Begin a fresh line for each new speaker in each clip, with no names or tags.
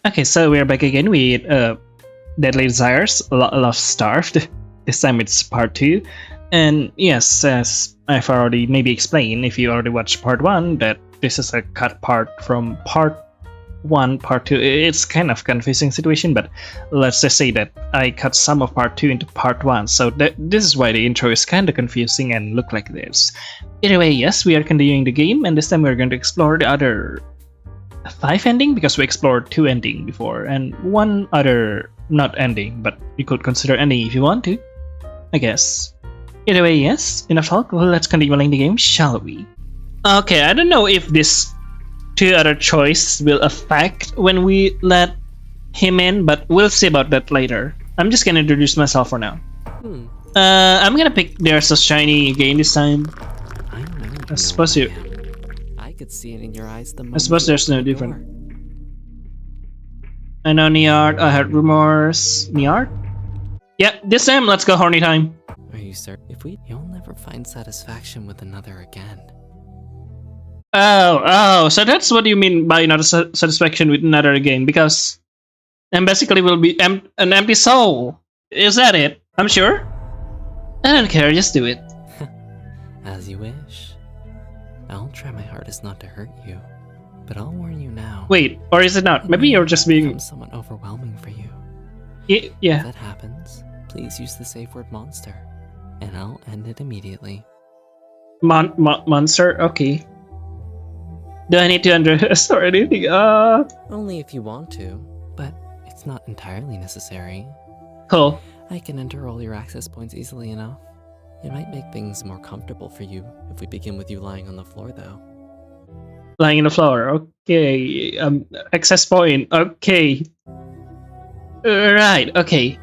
Okay, so we're back again with Deadly Desires, Lovestarved. This time it's part 2. And yes, as I've already maybe explained, if you already watched part 1, that this is a cut part from part 1, part 2. It's kind of confusing situation, but let's just say that I cut some of part 2 into part 1. So this is why the intro is kind of confusing and look like this. Anyway, yes, we are continuing the game, and this time we're going to explore the other 5 ending, because we explored 2 ending before and 1 other not ending, but you could consider ending if you want to, I guess. Either way, yes, enough talk, let's continue playing the game, shall we? Okay, I don't know if this 2 other choice will affect when we let him in, but we'll see about that later. I'm just gonna introduce myself for now. I'm gonna pick There's a Shiny again this time. I suppose you...
I could see it in your eyes the moment.
I suppose there's no different. I know Niart, I heard rumors. Niart? Yeah, this time let's go horny time.
Are you certain? If you'll never find satisfaction with another again.
Oh, so that's what you mean by not satisfaction with another again, because and basically will be an empty soul. Is that it? I'm sure. I don't care, just do it.
As you wish. I'll try my hardest not to hurt you, but I'll warn you now.
Wait, or is it not? Maybe you're just being
somewhat overwhelming for you.
Yeah.
If that happens, please use the safe word monster, and I'll end it immediately.
Monster? Okay. Do I need to understand anything?
Only if you want to, but it's not entirely necessary.
Cool.
I can enter all your access points easily enough. It might make things more comfortable for you if we begin with you lying on the floor, though.
Lying on the floor, okay. Access point, okay. Right, okay.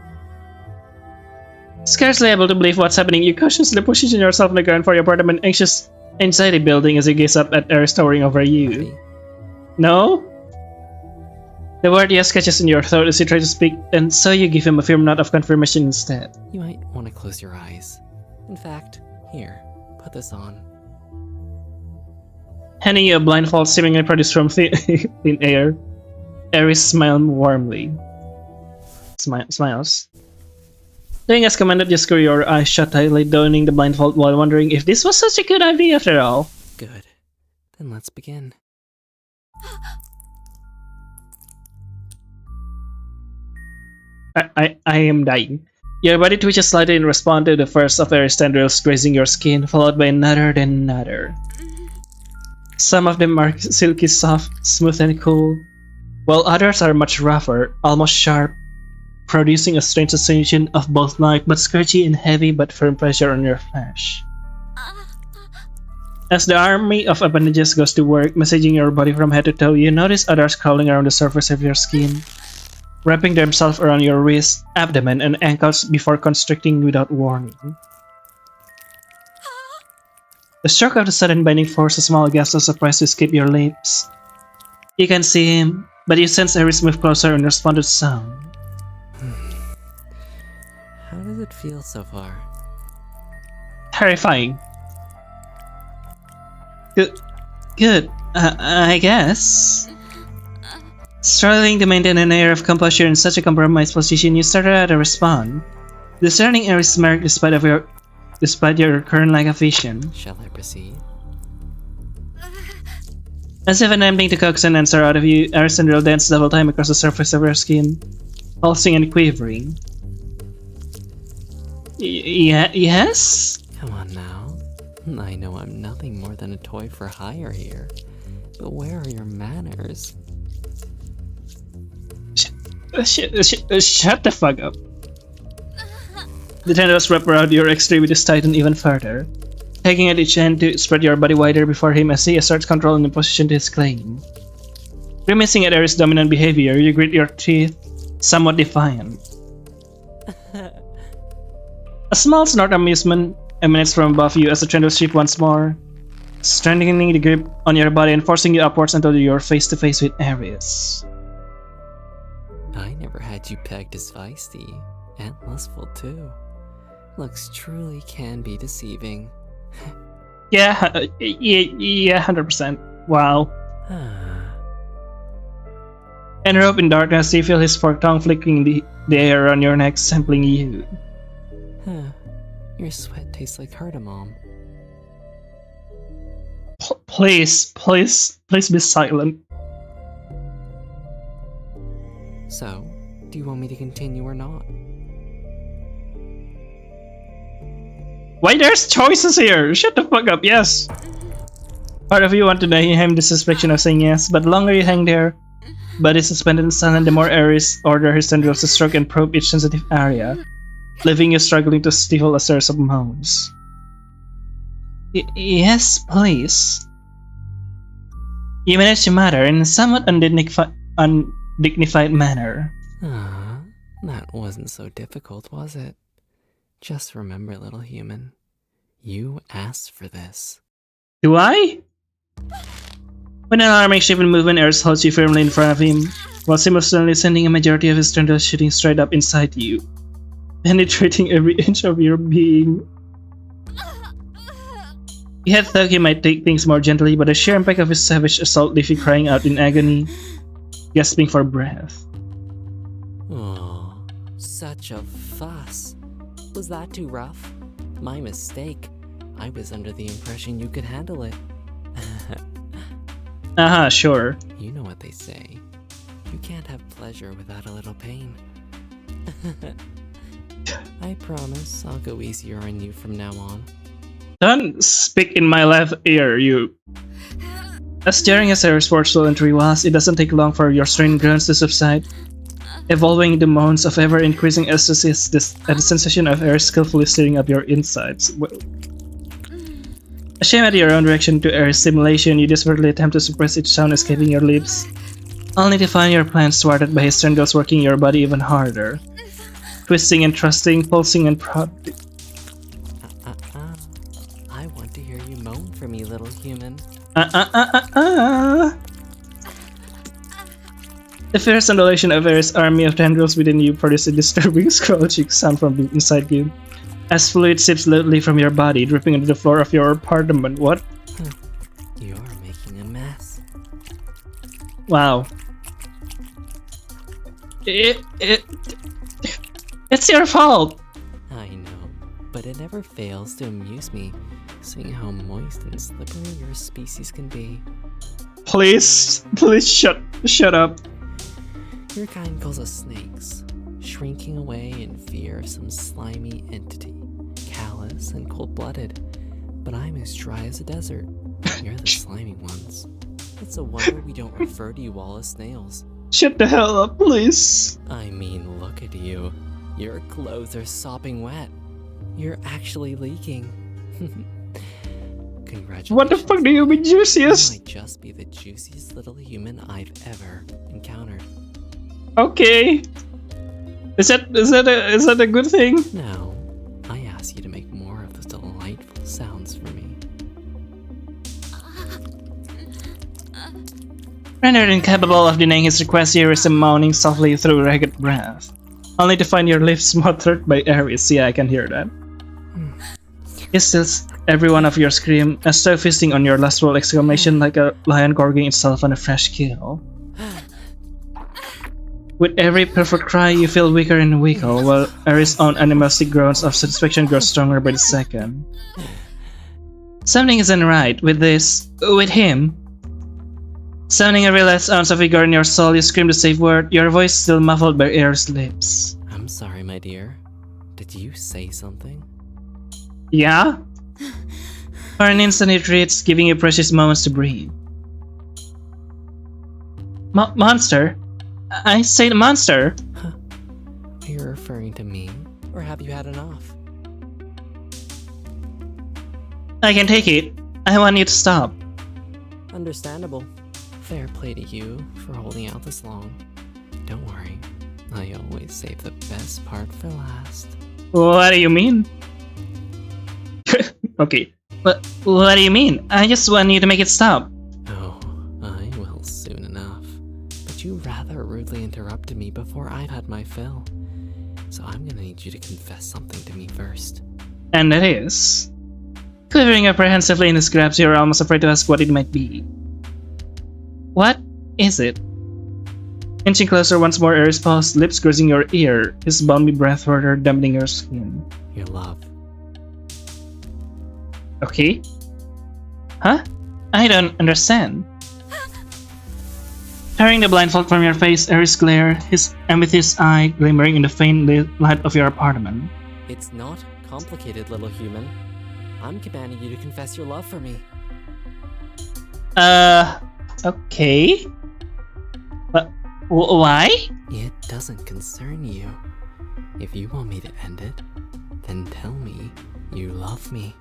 Scarcely able to believe what's happening, you cautiously position yourself on the ground for your apartment, anxious anxiety building as you gaze up at Ares towering over you.
Happy?
No? The word yes catches in your throat as you try to speak, and so you give him a firm nod of confirmation instead.
You might want to close your eyes. In fact, here, put this on.
Handing you a blindfold seemingly produced from thin air, Ares smiled warmly. Smiles. Doing as commanded, you screw your eyes shut tightly, donning the blindfold while wondering if this was such a good idea after all.
Good. Then let's begin.
I am dying. Your body twitches slightly in response to the first of Ares tendrils grazing your skin, followed by another then another. Some of them are silky soft, smooth and cool, while others are much rougher, almost sharp, producing a strange sensation of both light but scratchy and heavy but firm pressure on your flesh. As the army of appendages goes to work, massaging your body from head to toe, you notice others crawling around the surface of your skin, wrapping themselves around your wrists, abdomen, and ankles before constricting without warning. The shock of the sudden binding force a small gasp of surprise to escape your lips. You can see him, but you sense Ares move closer and respond to the sound.
How does it feel so far?
Terrifying. Good. I guess. Struggling to maintain an air of composure in such a compromised position, you started out to respond. Discerning Ares' smirk despite your current lack of vision.
Shall I proceed?
As if attempting to coax an answer out of you, Ares tendril danced double time across the surface of your skin, pulsing and quivering. Yes?
Come on now. I know I'm nothing more than a toy for hire here, but where are your manners?
Shut the fuck up. The tendrils wrap around your extremities tighten even further, taking at each end to spread your body wider before him as he asserts control and position to his claim. Grimacing at Ares' dominant behavior, you grit your teeth, somewhat defiant. A small snort of amusement emanates from above you as the tendrils shift once more, strengthening the grip on your body and forcing you upwards until you're face to face with Ares.
I never had you pegged as feisty, and lustful too. Looks truly can be deceiving.
Yeah, 100%. Wow. Enveloped in darkness, you feel his forked tongue flicking the air on your neck, sampling you.
Huh. Your sweat tastes like cardamom.
Please be silent.
So, do you want me to continue or not?
Why there's choices here? Shut the fuck up, yes. Part of you want to deny him the suspicion of saying yes, but the longer you hang there, body suspended in silence, the more Ares order his tendrils to stroke and probe each sensitive area, leaving you struggling to stifle a series of moans. Yes, please. You manage to mutter in a somewhat undignified manner.
Ah, that wasn't so difficult, was it? Just remember, little human, you asked for this.
Do I? With an alarming shift in movement, Ares holds you firmly in front of him, while simultaneously sending a majority of his tendrils shooting straight up inside you, penetrating every inch of your being. You had thought he might take things more gently, but the sheer impact of his savage assault left you crying out in agony, gasping for breath.
Oh, such a fuss. Was that too rough? My mistake. I was under the impression you could handle it.
Sure.
You know what they say. You can't have pleasure without a little pain. I promise I'll go easier on you from now on.
Don't speak in my left ear, you. As jarring as Ares' forceful entry was, it doesn't take long for your strained groans to subside, evolving the moans of ever-increasing ecstasy at the sensation of Ares skillfully stirring up your insides. Ashamed at your own reaction to Ares' stimulation, you desperately attempt to suppress each sound escaping your lips, only to find your plans thwarted by his tendrils working your body even harder, twisting and thrusting, pulsing and prodding.
I want to hear you moan for me, little human.
The fierce undulation of Ares' army of tendrils within you produces a disturbing scratching sound from inside you, as fluid sips loudly from your body, dripping onto the floor of your apartment. What?
You're making a mess.
Wow. It's your fault!
I know, but it never fails to amuse me, seeing how moist and slippery your species can be.
Please shut up.
Your kind calls us snakes, shrinking away in fear of some slimy entity, callous and cold-blooded. But I'm as dry as a desert. You're the slimy ones. It's a wonder we don't refer to you all as snails.
Shut the hell up, please.
I mean, look at you. Your clothes are sopping wet. You're actually leaking. Congratulations.
What the fuck do you mean juiciest?
You might just be the juiciest little human I've ever encountered.
Okay. Is that a good thing?
Now, I ask you to make more of those delightful sounds for me.
Rendered incapable of denying his request, you is moaning softly through ragged breath, only to find your lips smothered by Ares. Yeah, I can hear that. He steals every one of your scream, as though feasting on your lustful exclamation like a lion gorging itself on a fresh kill. With every perfect cry, you feel weaker and weaker, while Ares' own animalistic groans of satisfaction grow stronger by the second. Something isn't right with him. Summoning every last ounce of vigor in your soul, you scream the safe word, your voice still muffled by Ares' lips.
I'm sorry, my dear. Did you say something?
Yeah? For an instant it retreats, giving you precious moments to breathe. Monster? I said monster!
Huh. Are you referring to me, or have you had enough?
I can take it. I want you to stop.
Understandable. Fair play to you for holding out this long. Don't worry, I always save the best part for last.
What do you mean? Okay. What do you mean? I just want you to make it stop.
Oh, I will soon enough. But you rather rudely interrupted me before I've had my fill. So I'm gonna need you to confess something to me first.
And it is. Quivering apprehensively in his grasp, you're almost afraid to ask what it might be. What is it? Inching closer once more, Ares paused, lips grazing your ear, his balmy breath further dampening your skin.
Your love.
Okay? Huh? I don't understand. Tearing the blindfold from your face, Ares glared, his amethyst eye glimmering in the faint light of your apartment.
It's not complicated, little human. I'm commanding you to confess your love for me.
Okay? But why?
It doesn't concern you. If you want me to end it, then tell me you love me.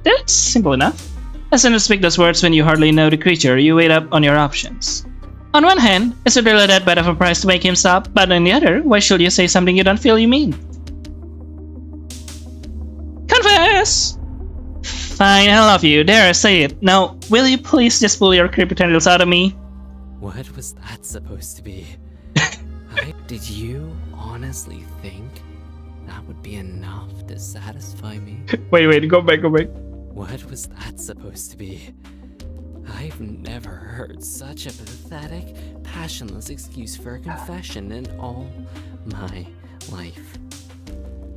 That's simple enough. As soon as you speak those words when you hardly know the creature, you weigh up on your options. On one hand, is it really that bad of a price to make him stop? But on the other, why should you say something you don't feel you mean? Confess! Fine, I love you. There, say it. Now, will you please just pull your creepy tendrils out of me?
What was that supposed to be? Did you honestly think that would be enough to satisfy me?
Wait, go back.
What was that supposed to be? I've never heard such a pathetic, passionless excuse for a confession in all my life.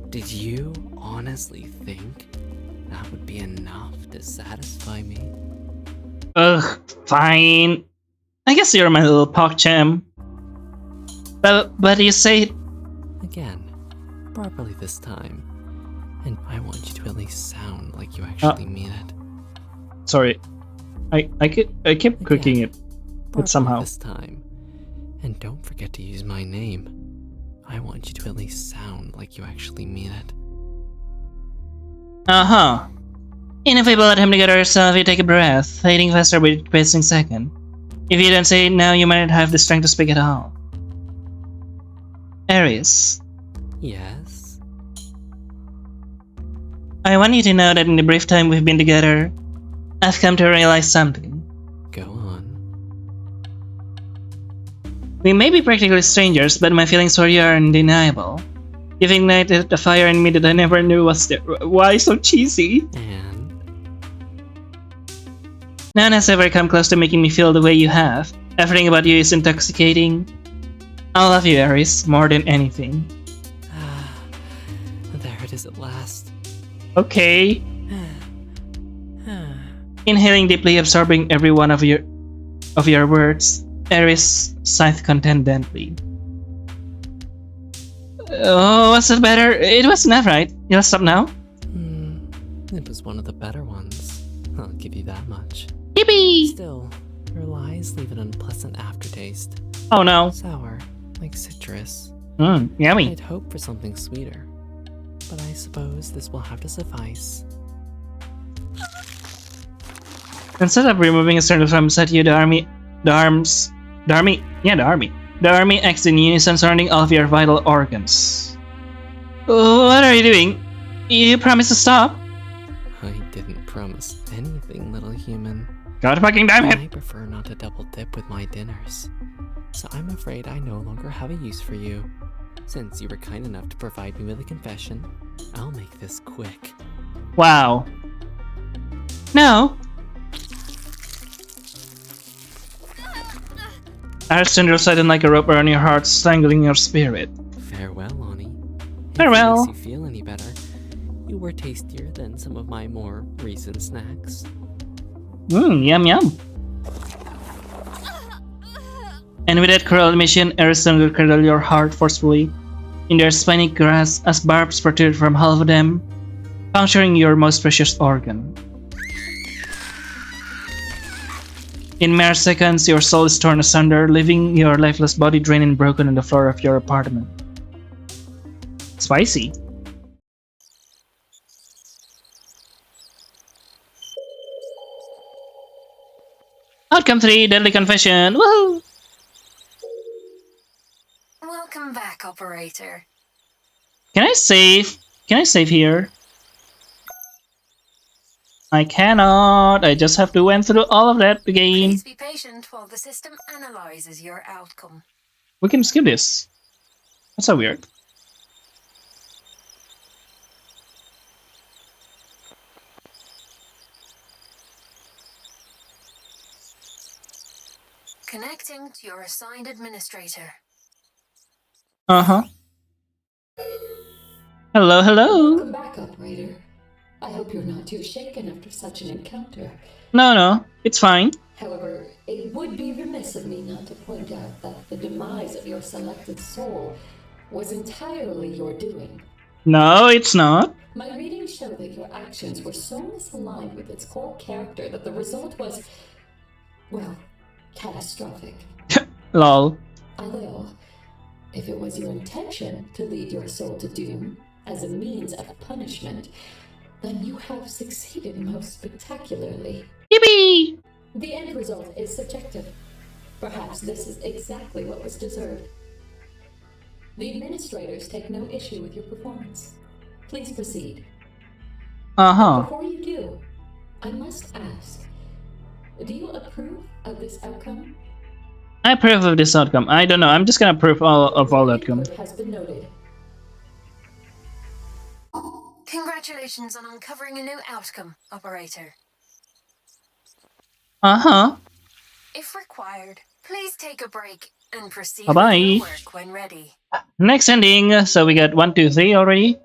Did you honestly think that would be enough to satisfy me?
Ugh, fine. I guess you're my little PogChamp. But you say...
Again, properly this time. And I want you to at least sound like you actually mean it.
Sorry. I kept cooking it. But somehow...
this time. And don't forget to use my name. I want you to at least sound like you actually mean it.
Uh-huh. And if we let him together yourself, you take a breath, fading faster with passing second. If you don't say it now, you might not have the strength to speak at all. Ares,
Yes?
I want you to know that in the brief time we've been together, I've come to realize something.
Go on.
We may be practically strangers, but my feelings for you are undeniable. You've ignited a fire in me that I never knew was there. Why so cheesy?
And?
None has ever come close to making me feel the way you have. Everything about you is intoxicating. I love you, Ares, more than anything.
There it is at last.
Okay. Inhaling deeply, absorbing every one of your words, Ares sighed contentedly. Oh, was it better? It was enough, right? You'll stop now?
It was one of the better ones. I'll give you that much.
Yippee!
Still, your lies leave an unpleasant aftertaste.
Oh no.
Sour, like citrus.
Yummy.
I'd hope for something sweeter, but I suppose this will have to suffice.
Instead of removing a certain from inside you, the army acts in unison surrounding all of your vital organs. What are you doing? You promised to stop?
I didn't promise anything, little human.
God fucking damn it!
I prefer not to double dip with my dinners, so I'm afraid I no longer have a use for you. Since you were kind enough to provide me with a confession, I'll make this quick.
Wow. No. Ares tendrils tighten like a rope around your heart, strangling your spirit.
Farewell, Ani.
Farewell.
If it makes you feel any better, you were tastier than some of my more recent snacks.
Yum yum. And with that cruel admission, Ares will cradle your heart forcefully in their spiny grasp as barbs protrude from half of them, puncturing your most precious organ. In mere seconds, your soul is torn asunder, leaving your lifeless body drained and broken on the floor of your apartment. Spicy. Outcome 3, Deadly Confession. Woohoo!
Welcome back, operator.
Can I save? Can I save here? I cannot. I just have to went through all of that again.
Please be patient while the system analyzes your outcome.
We can skip this. That's so weird.
Connect Connecting to your assigned administrator.
Uh-huh. Hello, hello.
Welcome back, operator. I hope you're not too shaken after such an encounter.
No, it's fine.
However, it would be remiss of me not to point out that the demise of your selected soul was entirely your doing.
No, it's not.
My readings show that your actions were so misaligned with its core character that the result was, well, catastrophic.
Lol.
Although, if it was your intention to lead your soul to doom as a means of punishment, then you have succeeded most spectacularly.
Yippee!
The end result is subjective. Perhaps this is exactly what was deserved. The administrators take no issue with your performance. Please proceed.
Uh-huh.
Before you do, I must ask, do you approve of this outcome?
I approve of this outcome. I don't know. I'm just gonna approve of all outcome.
Input has been noted.
Congratulations on uncovering a new outcome, operator.
Uh-huh.
If required, please take a break and proceed
Bye-bye.
with your work when ready.
Next ending. So we got 1, 2, 3 already.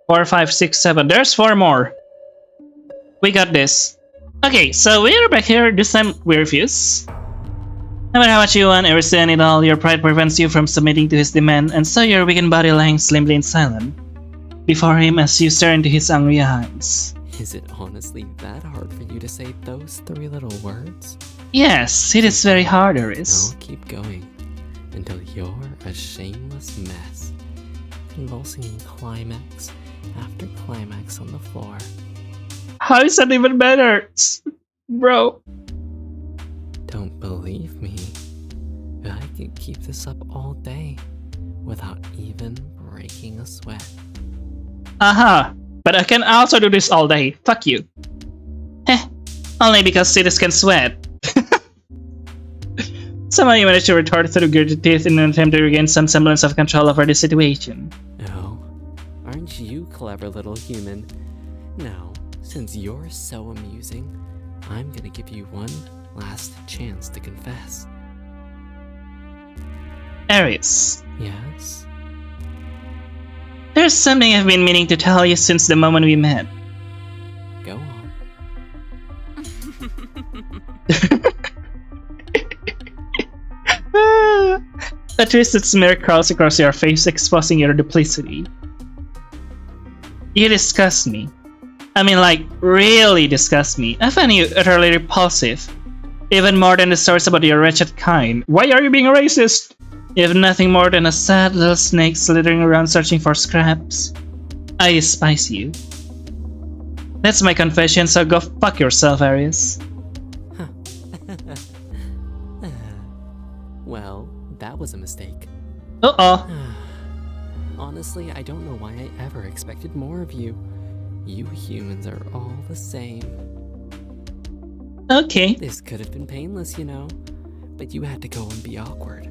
4, 5, 6, 7. There's 4 more. We got this. Okay, so we're back here. This time we refuse. No matter how much you want, resent it all, your pride prevents you from submitting to his demand, and so your weakened body lying slimly and silent before him as you stare into his angry eyes.
Is it honestly that hard for you to say those 3 little words?
Yes, it is very hard, Aris.
No, keep going until you're a shameless mess, convulsing in climax after climax on the floor.
How is that even better? Bro.
Don't believe me? I could keep this up all day without even breaking a sweat.
Aha, but I can also do this all day. Fuck you. Only because cities can sweat. Somehow you managed to retort through gritted teeth in an attempt to regain some semblance of control over the situation.
Oh, aren't you clever little human? Now, since you're so amusing, I'm gonna give you one last chance to confess.
Aries,
Yes?
there's something I've been meaning to tell you since the moment we met.
Go on.
A twisted smear crawls across your face, exposing your duplicity. You disgust me. I mean, like, really disgust me. I find you utterly repulsive. Even more than the stories about your wretched kind. Why are you being racist? You have nothing more than a sad little snake slithering around searching for scraps. I despise you. That's my confession, so go fuck yourself, Aries.
Well, that was a mistake.
Uh-oh.
Honestly, I don't know why I ever expected more of you. You humans are all the same.
Okay.
This could have been painless, you know, but you had to go and be awkward.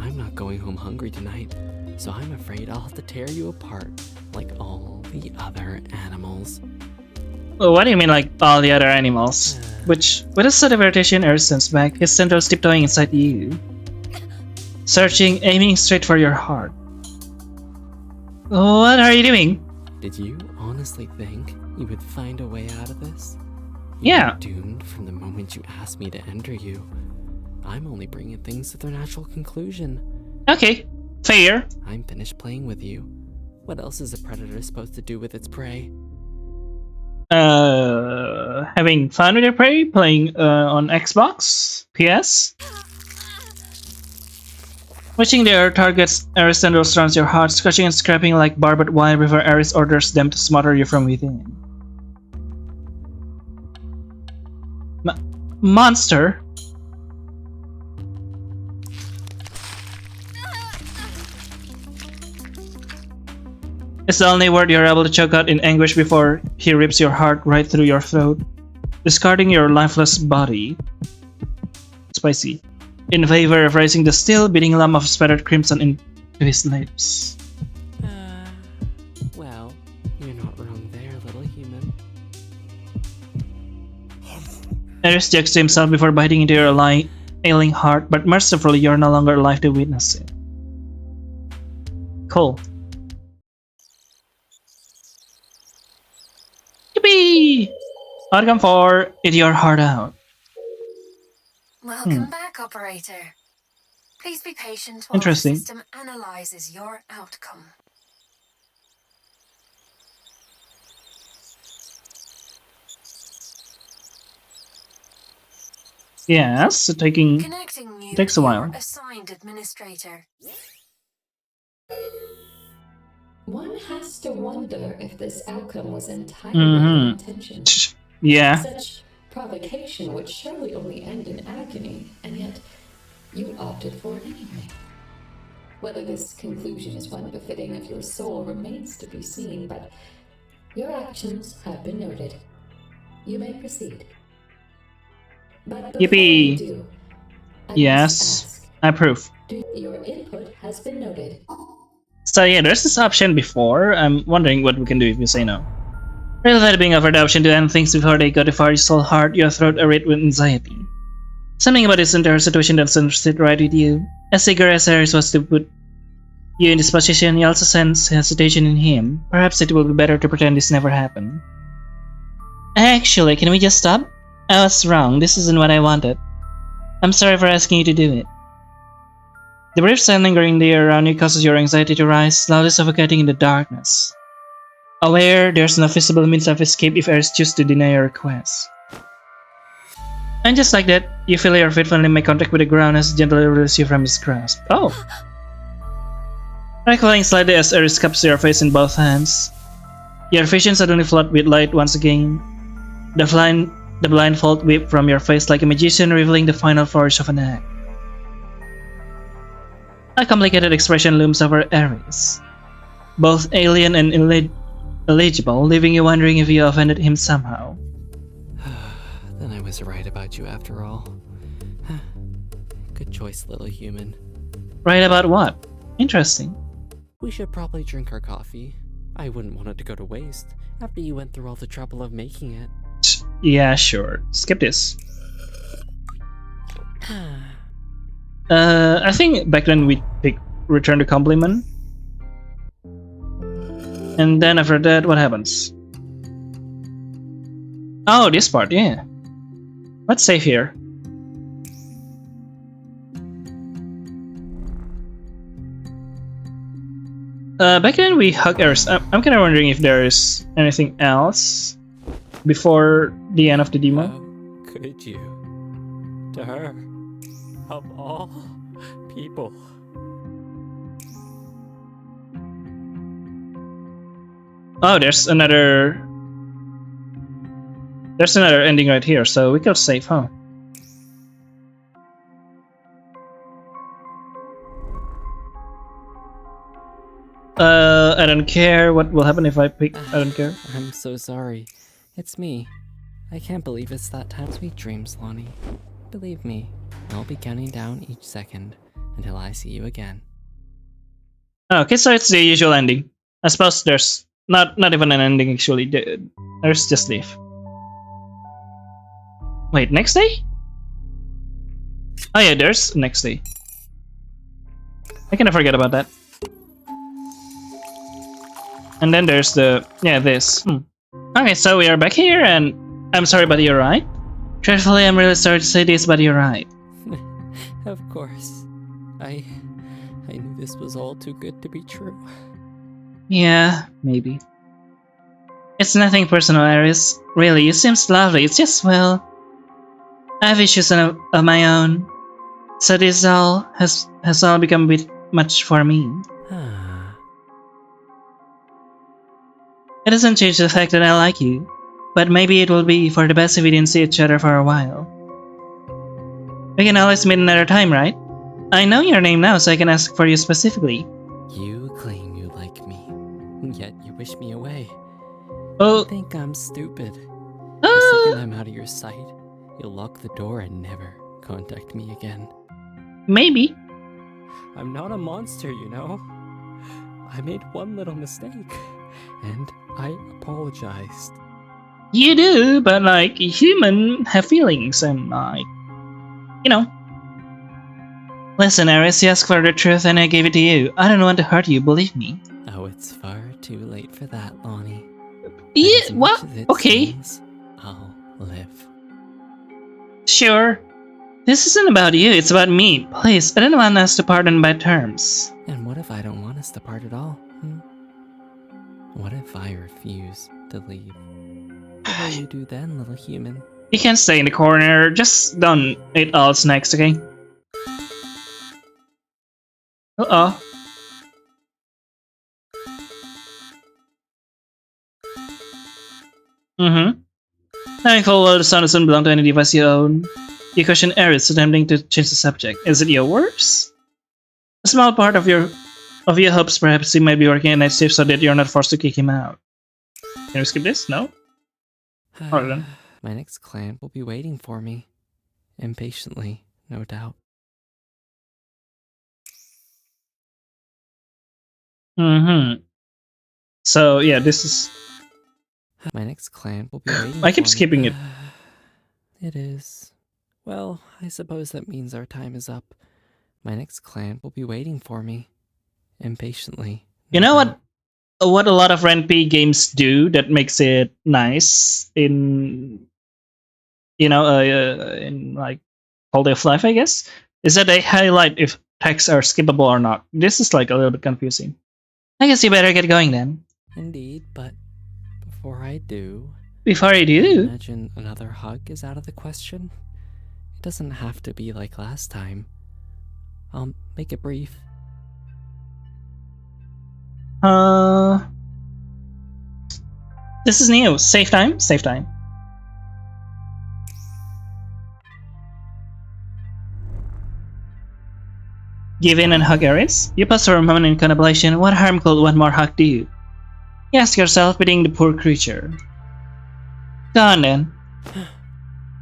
I'm not going home hungry tonight, so I'm afraid I'll have to tear you apart like all the other animals.
Well, what do you mean, like all the other animals? Which, with a sort of irritation, Aries steps back, his tendrils tiptoeing inside you. Searching, aiming straight for your heart. What are you doing?
Did you honestly think you would find a way out of this?
Yeah.
You were doomed from the moment you asked me to enter you. I'm only bringing things to their natural conclusion.
Okay, fair.
I'm finished playing with you. What else is a predator supposed to do with its prey?
Having fun with your prey, playing on Xbox, PS. Watching their targets, Aries tendrils surrounds your heart, scratching and scraping like barbed wire before Aries orders them to smother you from within. Monster? It's the only word you're able to choke out in anguish before he rips your heart right through your throat, discarding your lifeless body. Spicy. In favor of raising the still beating lump of spattered crimson into his lips.
Well, you're not wrong there, little human.
Aries jerks to himself before biting into your ailing heart, but mercifully you're no longer alive to witness it. Cool. Yippee! Outcome 4, eat your heart out.
Welcome back, operator. Please be patient while the
Interesting.
system analyzes your outcome.
Yes, taking
Connecting you
takes a
with
while.
your assigned administrator.
One has to wonder if this outcome was entirely your intention.
Yeah.
Such provocation would surely only end in agony, and yet you opted for it anyway. Whether this conclusion is one befitting of your soul remains to be seen, but your actions have been noted. You may proceed. But before
Yippee.
you do, I
Yes,
must ask,
I approve.
your input has been noted.
So yeah, there's this option before. I'm wondering what we can do if you say no. Rather than being offered the option to end things before they go too far, your soul heart, your throat irate with anxiety. Something about this entire situation doesn't sit right with you. As eager as Harris was to put you in this position, you also sense hesitation in him. Perhaps it will be better to pretend this never happened. Actually, can we just stop? I was wrong. This isn't what I wanted. I'm sorry for asking you to do it. The brief sound lingering in the air around you causes your anxiety to rise, slowly suffocating in the darkness. Aware there's no visible means of escape if Eris chooses to deny your request. And just like that, you feel your feet finally make contact with the ground as it gently releases you from his grasp. Oh! Recoiling slightly as Eris cups your face in both hands. Your vision suddenly flooded with light once again. The blindfold whipped from your face like a magician revealing the final flourish of an act. A complicated expression looms over Eris, both alien and illegible, leaving you wondering if you offended him somehow.
Then I was right about you after all. Good choice, little human.
Right about what? Interesting.
We should probably drink our coffee. I wouldn't want it to go to waste after you went through all the trouble of making it.
Yeah, sure. Skip this. I think back then we pick return the compliment. And then after that, what happens? Oh, this part, yeah. Let's save here. Back then we hug Eris. I'm kind of wondering if there is anything else before the end of the demo.
How could you? To her, of all people.
Oh, there's another ending right here, so we could save, huh? I don't care what will happen if I pick. I don't care.
I'm so sorry. It's me. I can't believe it's that time. Sweet dreams, Lonnie. Believe me, I'll be counting down each second until I see you again.
Okay, so it's the usual ending. I suppose there's not even an ending actually. There's just leave. Wait, next day? Oh yeah, there's next day. I kind of forget about that. And then there's the this. Okay, so we are back here, and I'm sorry, but you're right. Truthfully, I'm really sorry to say this, but you're right.
Of course. I knew this was all too good to be true.
Yeah, maybe. It's nothing personal, Eris. Really, you seem lovely. It's just, well, I have issues of my own. So this all has all become a bit much for me. It doesn't change the fact that I like you, but maybe it will be for the best if we didn't see each other for a while. We can always meet another time, right? I know your name now, so I can ask for you specifically.
You claim you like me, yet you wish me away.
Oh.
You think I'm stupid. The second I'm out of your sight, you'll lock the door and never contact me again.
Maybe.
I'm not a monster, you know. I made one little mistake, and I apologized.
You do, but like, human have feelings and like, you know, Listen, Aris, you asked for the truth and I gave it to you. I don't want to hurt you, believe me.
Oh, it's far too late for that, Lonnie.
Yeah,
As much
what?
as it
Okay.
stings, I'll live.
Sure. This isn't about you, it's about me. Please, I don't want us to part on bad terms.
And what if I don't want us to part at all? What if I refuse to leave? What will you do then, little human?
You can stay in the corner, just don't eat all snacks, okay? Uh-oh. Knowing full well the sound doesn't belong to any device you own, you question Aris, attempting to change the subject. Is it yours? A small part of your hopes perhaps he might be working a night shift so that you're not forced to kick him out. Can we skip this? No? Alright then.
My next client will be waiting for me. Impatiently, no doubt.
So yeah, this is...
My next client will be waiting
I keep
for me.
skipping it.
It is. Well, I suppose that means our time is up. My next client will be waiting for me. Impatiently.
You know what a lot of RenP games do that makes it nice in... in like quality of life, I guess, is that they highlight if texts are skippable or not. This is like a little bit confusing. I guess you better get going then.
Indeed, but before I do...
Before I do...
Imagine another hug is out of the question. It doesn't have to be like last time. I'll make it brief.
This is new. Save time? Save time. Give in and hug Aris. You pause for a moment in contemplation. What harm could one more hug do? You ask yourself, pitying the poor creature. Go on then.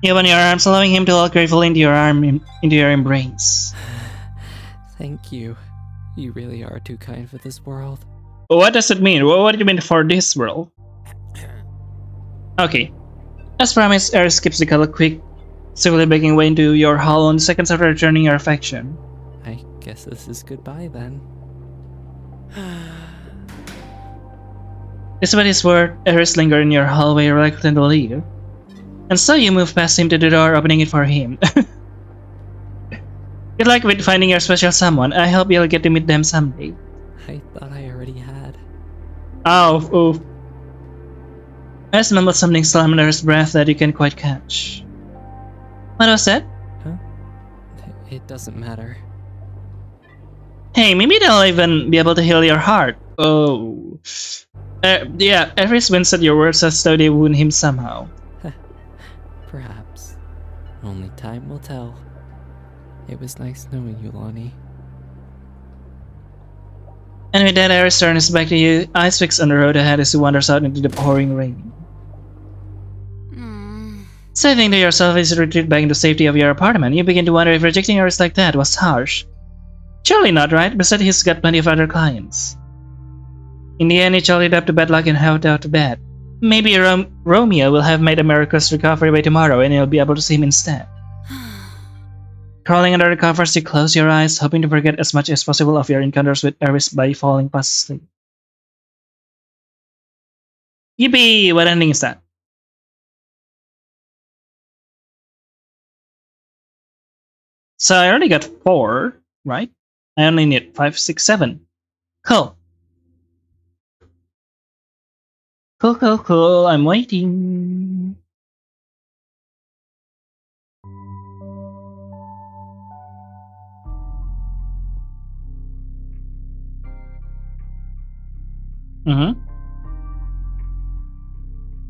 You open your arms, allowing him to walk gratefully into your embrace.
Thank you. You really are too kind for this world.
What does it mean? What do you mean for this world? Okay. As promised, Aris skips the color quick, swiftly making way into your hall in seconds after returning your affection.
I guess this is goodbye then.
Despite his word, Aris lingered in your hallway, reluctant to leave. And so you move past him to the door, opening it for him. Good luck with finding your special someone. I hope you'll get to meet them someday.
I thought I already had.
Oh. Aris mumbled something slam under his breath that you can't quite catch. What was that?
Huh? It doesn't matter.
Hey, maybe they'll even be able to heal your heart. Oh. Yeah, Aris winced at your words as though they wound him somehow.
Perhaps. Only time will tell. It was nice knowing you, Lonnie.
And with that, Aris turns back to you, eyes fixed on the road ahead as he wanders out into the pouring rain. Saying to yourself as you retreat back into the safety of your apartment, you begin to wonder if rejecting Aris like that was harsh. Surely not, right? Besides, he's got plenty of other clients. In the end, he chalked it up to bad luck and headed out to bed. Maybe Romeo will have made a miraculous recovery by tomorrow and you'll be able to see him instead. Crawling under the covers, you close your eyes, hoping to forget as much as possible of your encounters with Aris by falling fast asleep. Yippee! What ending is that? So I already got 4, right? I only need 5, 6, 7. Cool. Cool. I'm waiting.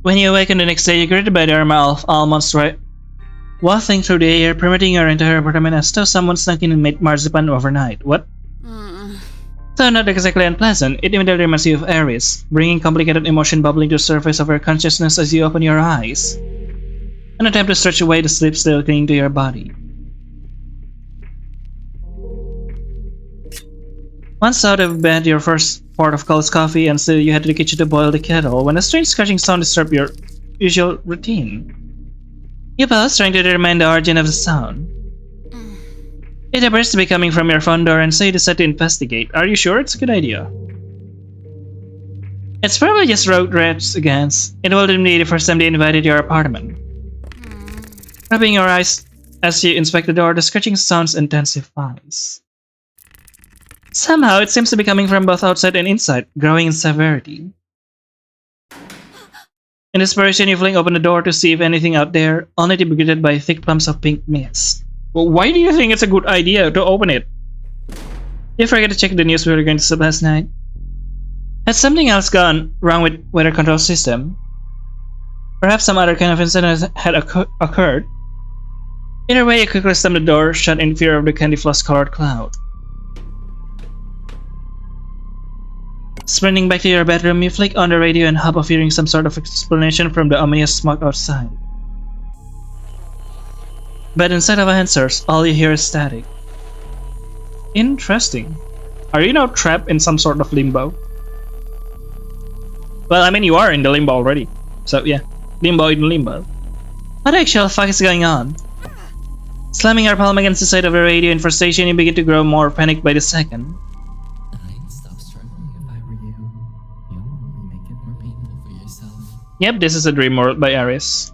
When you awaken the next day, you're greeted by the aroma of almonds wafting through the air, permitting your entire apartment as though someone snuck in and made marzipan overnight. What? So not exactly unpleasant, it immediately reminds you of Aris, bringing complicated emotion bubbling to the surface of your consciousness as you open your eyes. An attempt to stretch away the sleep still clinging to your body. Once out of bed, your first pot of cold coffee, and so you head to the kitchen to boil the kettle, when a strange scratching sound disturbs your usual routine. You pause, trying to determine the origin of the sound. It appears to be coming from your front door, and so you decide to investigate. Are you sure it's a good idea? It's probably just road rats again. It wouldn't be the first time they invaded your apartment. Rubbing your eyes as you inspect the door, the scratching sounds intensifies. Somehow, it seems to be coming from both outside and inside, growing in severity. In desperation, you fling open the door to see if anything out there, only to be greeted by thick clumps of pink mist. Well, why do you think it's a good idea to open it? You forget to check the news we were going to sleep last night. Has something else gone wrong with weather control system? Perhaps some other kind of incident had occurred. Either way, you quickly slam the door shut in fear of the candy floss-colored cloud. Sprinting back to your bedroom, you flick on the radio and hope of hearing some sort of explanation from the ominous smoke outside. But instead of answers, all you hear is static. Interesting. Are you now trapped in some sort of limbo? Well, I mean, you are in the limbo already. So yeah, limbo in limbo. What the actual fuck is going on? Slamming your palm against the side of the radio in frustration, you begin to grow more panicked by the second.
I'd stop struggling if I were you. You'll only make it more painful for yourself.
Yep, this is a dream world by Aries.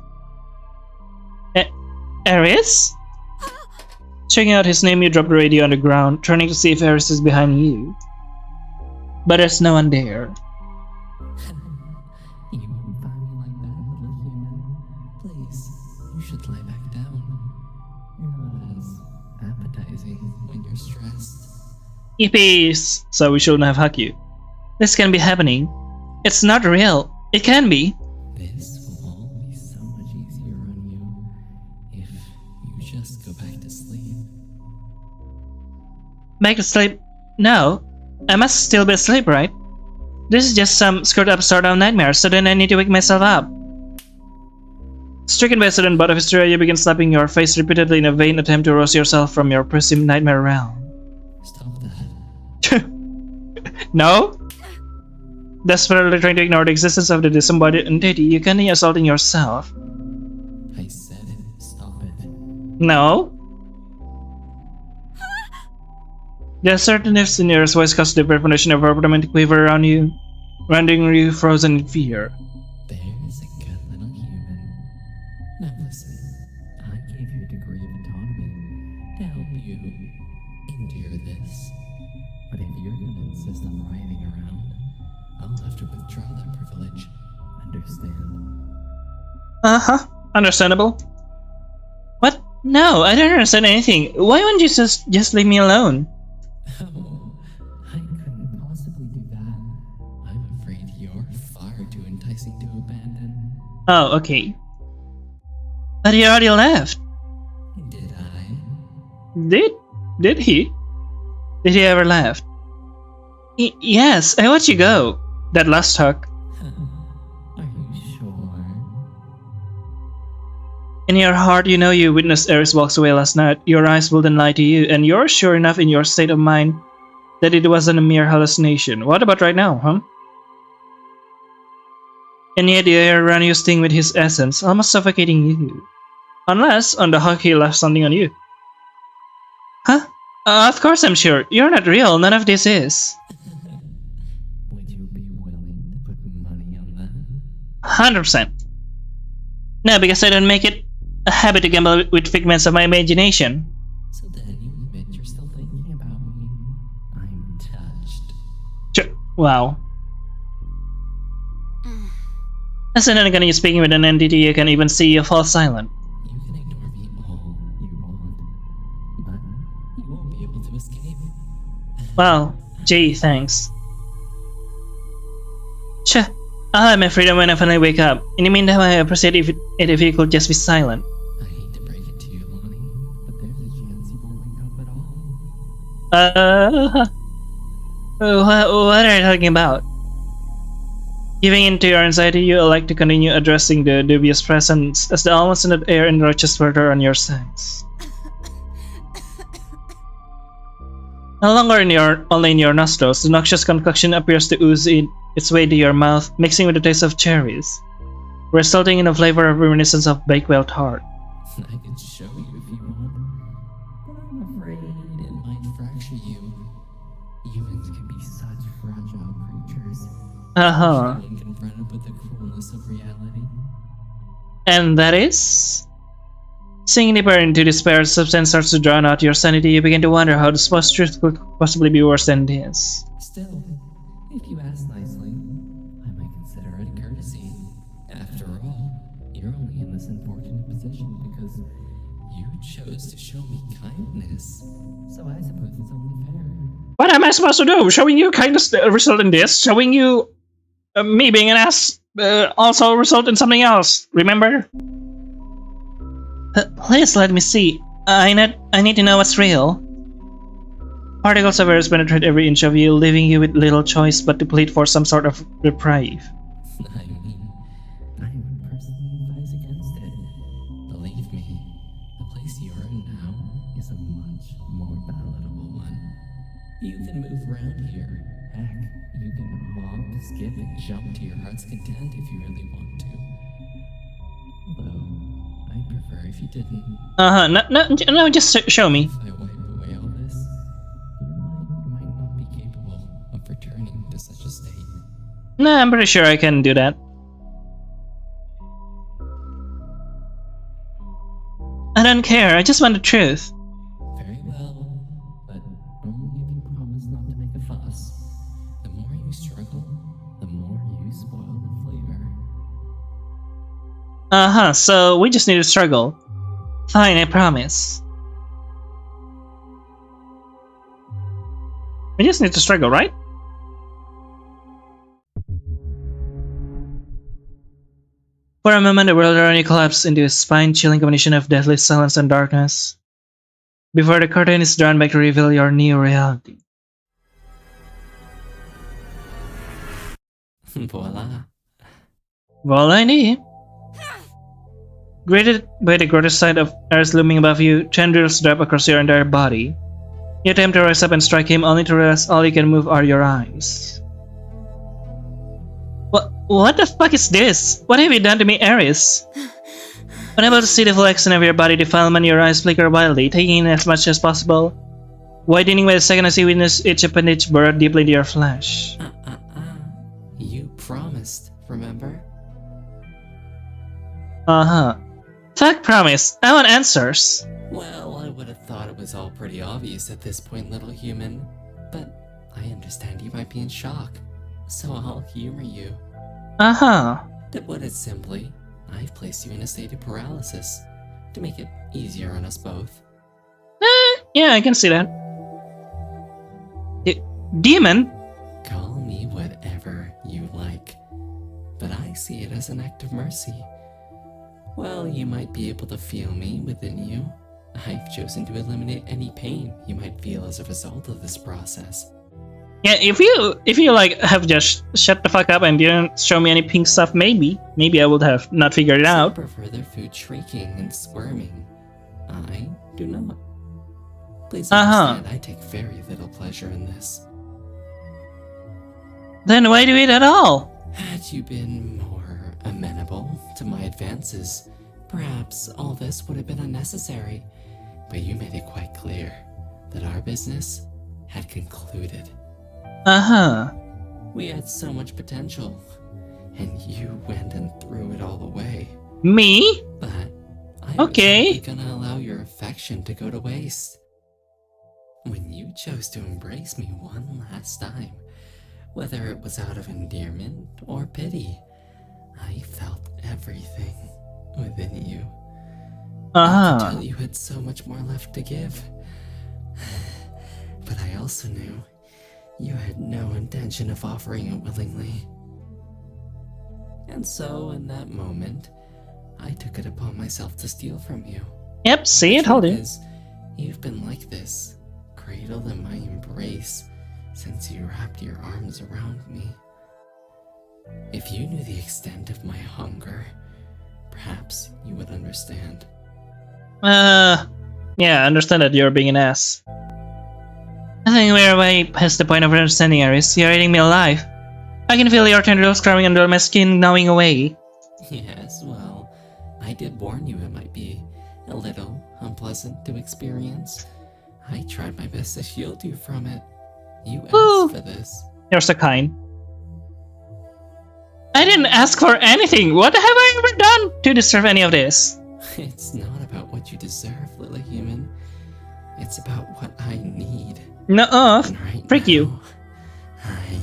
Aries? Checking out his name, you drop the radio on the ground, turning to see if Aries is behind you. But there's no one there.
You won't find me like that, little human. Please, you should lie back down. You're not as appetizing when you're stressed.
Yippies! So we shouldn't have hugged you. This can be happening. It's not real. It can be.
This will all be so much easier on you if you just go back to sleep.
Back to sleep? No. I must still be asleep, right? This is just some screwed up sort of nightmare, so then I need to wake myself up. Stricken by a sudden bout of hysteria, you begin slapping your face repeatedly in a vain attempt to rouse yourself from your presumed nightmare realm.
Stop that.
No? Desperately trying to ignore the existence of the disembodied entity, you continue assaulting yourself.
I said it. Stop it.
No? The assertiveness in your voice causes the perforation of apartment to quiver around you, rendering you frozen in fear.
There's a good little human. Now listen, I gave you a degree of autonomy to help you endure this. But if you're gonna insist on writhing around, I'll have to withdraw that privilege. Understand?
Uh-huh. Understandable. What? No, I don't understand anything. Why wouldn't you just leave me alone?
Oh, I couldn't possibly do that. I'm afraid you're far too enticing to abandon.
Oh, okay. But he already left.
Did I?
Did he? Did he ever left? Yes, I watched you go. That last talk.
Are you sure?
In your heart, you know you witnessed Ares walks away last night. Your eyes will then lie to you, and you're sure enough in your state of mind that it wasn't a mere hallucination. What about right now, huh? And yet the air around you sting with his essence, almost suffocating you. Unless, on the hug, he left something on you. Huh? Of course I'm sure. You're not real. None of this is.
Would you be willing to put money on that?
100%. No, because I don't make it a habit to gamble with figments of my imagination.
So then you admit you're still thinking about me. I'm touched.
Sure. Wow. As an uncanny speaking with an entity you can even see you fall silent.
You can ignore me all you want, but you won't be able to escape.
Wow. Gee, thanks. Tch. I'll have my freedom when I finally wake up. In the meantime, I appreciate it if you could just be silent.
I hate to break it to you, Lonnie, but there's a chance you won't wake up at all.
What are you talking about? Giving in to your anxiety, you elect to continue addressing the dubious presence as the almost in the air encroaches further on your sense. No longer only in your nostrils, the noxious concoction appears to ooze its way to your mouth, mixing with the taste of cherries, resulting in a flavor of reminiscence of Bakewell tart.
I can show you if you want, but I'm afraid
Uh-huh.
Being confronted with the cruelness of reality.
And that is? Sinking deeper into despair, substance starts to drown out your sanity. You begin to wonder how the supposed truth could possibly be worse than this.
Still, if you ask nicely, I might consider it a courtesy. After all, you're only in this unfortunate position because you chose to show me kindness. So I suppose it's only fair.
What am I supposed to do? Showing you kindness result in this? Showing you me being an ass also result in something else, remember? Please let me see. I need to know what's real. Particles of virus penetrate every inch of you, leaving you with little choice but to plead for some sort of reprieve.
I mean, I would personally advise against it. Believe me, the place you are in now is a much more palatable one. You can move around here. Heck, you can hop, skip, and jump to your heart's content if you really want to. Although, I'd prefer if you didn't.
No, just show me.
If I wipe away all this, your mind might not be capable of returning to such a state.
Nah, I'm pretty sure I can do that. I don't care, I just want the truth.
Very well, but only if you promise not to make a fuss. The more you struggle, the more you spoil the flavor.
So we just need to struggle. Fine, I promise. We just need to struggle, right? For a moment, the world around you collapsed into a spine-chilling combination of deathly silence and darkness. Before the curtain is drawn back to reveal your new reality.
Voila.
Voila indeed. Greeted by the grotesque sight of Ares looming above you, tendrils drop across your entire body. You attempt to rise up and strike him, only to realize all you can move are your eyes. What the fuck is this? What have you done to me, Ares? Unable to see the full extent of your body defilement, your eyes flicker wildly, taking in as much as possible, widening by the second as you witness each appendage burrowed deeply into your flesh.
You promised, remember?
Fuck promise. I want answers.
Well, I would have thought it was all pretty obvious at this point, little human. But I understand you might be in shock, so I'll humor you. To put it simply, I've placed you in a state of paralysis, to make it easier on us both.
Yeah, I can see that. Demon?
Call me whatever you like, but I see it as an act of mercy. While you might be able to feel me within you, I've chosen to eliminate any pain you might feel as a result of this process.
Yeah, if you like have just shut the fuck up and didn't show me any pink stuff, maybe I would have not figured it out.
I prefer their food shrieking and squirming. I do not. Please understand, I take very little pleasure in this.
Then why do it at all?
Had you been more amenable to my advances, perhaps all this would have been unnecessary. But you made it quite clear that our business had concluded. We had so much potential, and you went and threw it all away.
Me?
But I
Okay.
wasn't gonna allow your affection to go to waste. When you chose to embrace me one last time, whether it was out of endearment or pity, I felt everything within you. I could tell you had so much more left to give. But I also knew you had no intention of offering it willingly. And so, in that moment, I took it upon myself to steal from you.
Yep, see it, hold it.
Because you've been like this, cradled in my embrace, since you wrapped your arms around me. If you knew the extent of my hunger, perhaps you would understand.
Yeah, I understand that you're being an ass. I think we're way past the point of understanding, Ares. You're eating me alive. I can feel your tendrils crawling under my skin, gnawing away.
Yes, well, I did warn you it might be a little unpleasant to experience. I tried my best to shield you from it. You asked for this.
You're so kind. I didn't ask for anything. What have I ever done to deserve any of this?
It's not about what you deserve, little human. It's about what I need.
Nuh-uh.
And right
Freak
now,
you.
I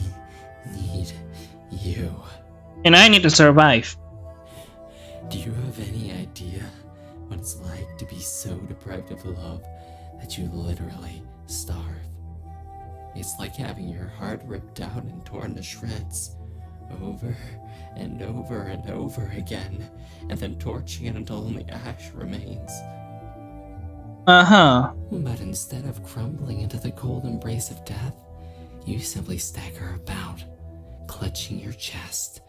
need you.
And I need to survive.
Do you have any idea what it's like to be so deprived of love that you literally starve? It's like having your heart ripped out and torn to shreds over and over and over again, and then torching it until only ash remains.
Uh-huh.
But instead of crumbling into the cold embrace of death, you simply stagger about, clutching your chest,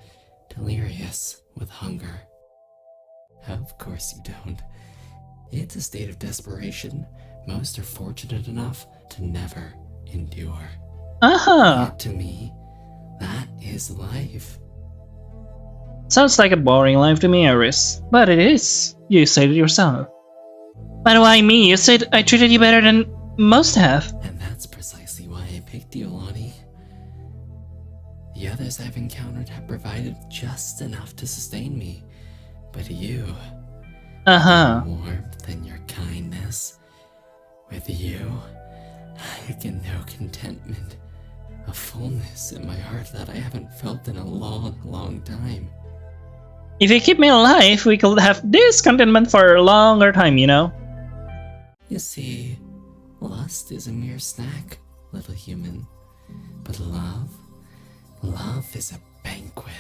delirious with hunger. Of course you don't. It's a state of desperation most are fortunate enough to never endure.
Uh-huh.
Yet to me, that is life.
Sounds like a boring life to me, Iris. But it is. You said it yourself. But why me? You said I treated you better than most have.
And that's precisely why I picked you, Lonnie. The others I've encountered have provided just enough to sustain me. But you,
Uh-huh.
your warmth and your kindness, with you, I can know contentment, a fullness in my heart that I haven't felt in a long, long time.
If you keep me alive, we could have this contentment for a longer time, you know?
You see, lust is a mere snack, little human. But love is a banquet.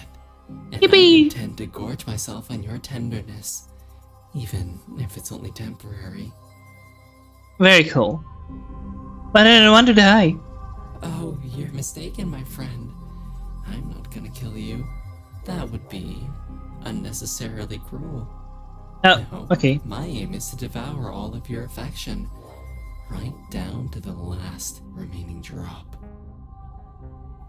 And
Yippee!
I intend to gorge myself on your tenderness, even if it's only temporary.
Very cool. But I don't want to die.
Oh, you're mistaken, my friend. I'm not gonna kill you. That would be unnecessarily cruel.
Oh,
No,
okay.
my aim is to devour all of your affection, right down to the last remaining drop.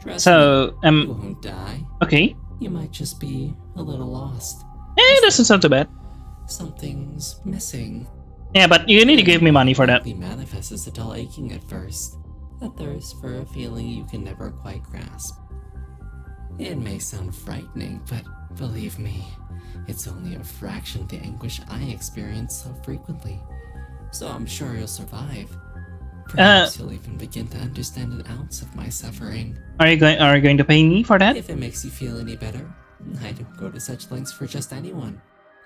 Trust
So,
me, you won't die.
okay.
You might just be a little lost.
It doesn't sound too bad.
Something's missing.
Yeah, but you need to give me money for that.
It manifests as a dull aching at first, a thirst for a feeling you can never quite grasp. It may sound frightening, but believe me, it's only a fraction of the anguish I experience so frequently. So I'm sure you'll survive. Perhaps you'll even begin to understand an ounce of my suffering.
Are you going to pay me for that?
If it makes you feel any better, I don't go to such lengths for just anyone.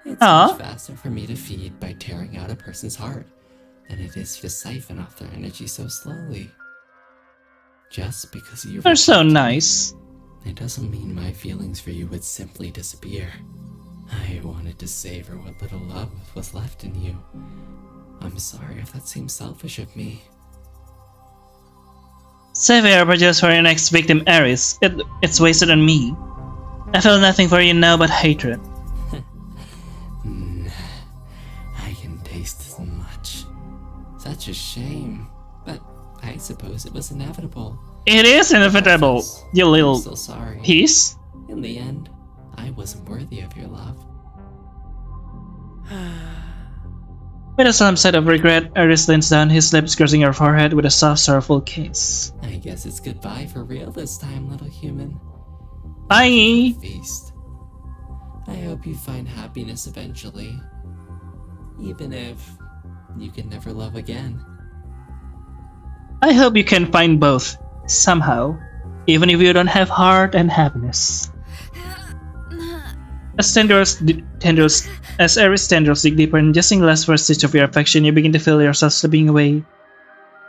It's
Aw.
much faster for me to feed by tearing out a person's heart than it is to siphon off their energy so slowly. Just because you
You're so
reject me,
nice.
it doesn't mean my feelings for you would simply disappear. I wanted to savor what little love was left in you. I'm sorry if that seems selfish of me.
Save your purchase for your next victim, Ares. It's wasted on me. I feel nothing for you now but hatred.
I can taste as much. Such a shame, but I suppose it was inevitable.
It is inevitable, you
I'm
little
so sorry.
piece.
In the end, I wasn't worthy of your love.
With a solemn sigh of regret, Ares leans down, his lips crossing her forehead with a soft, sorrowful kiss.
I guess it's goodbye for real this time, little human.
Bye!
Feast. I hope you find happiness eventually. Even if you can never love again.
I hope you can find both, somehow, even if you don't have heart and happiness. As Ares tendrils dig deeper, ingesting the last first stitch of your affection, you begin to feel yourself slipping away,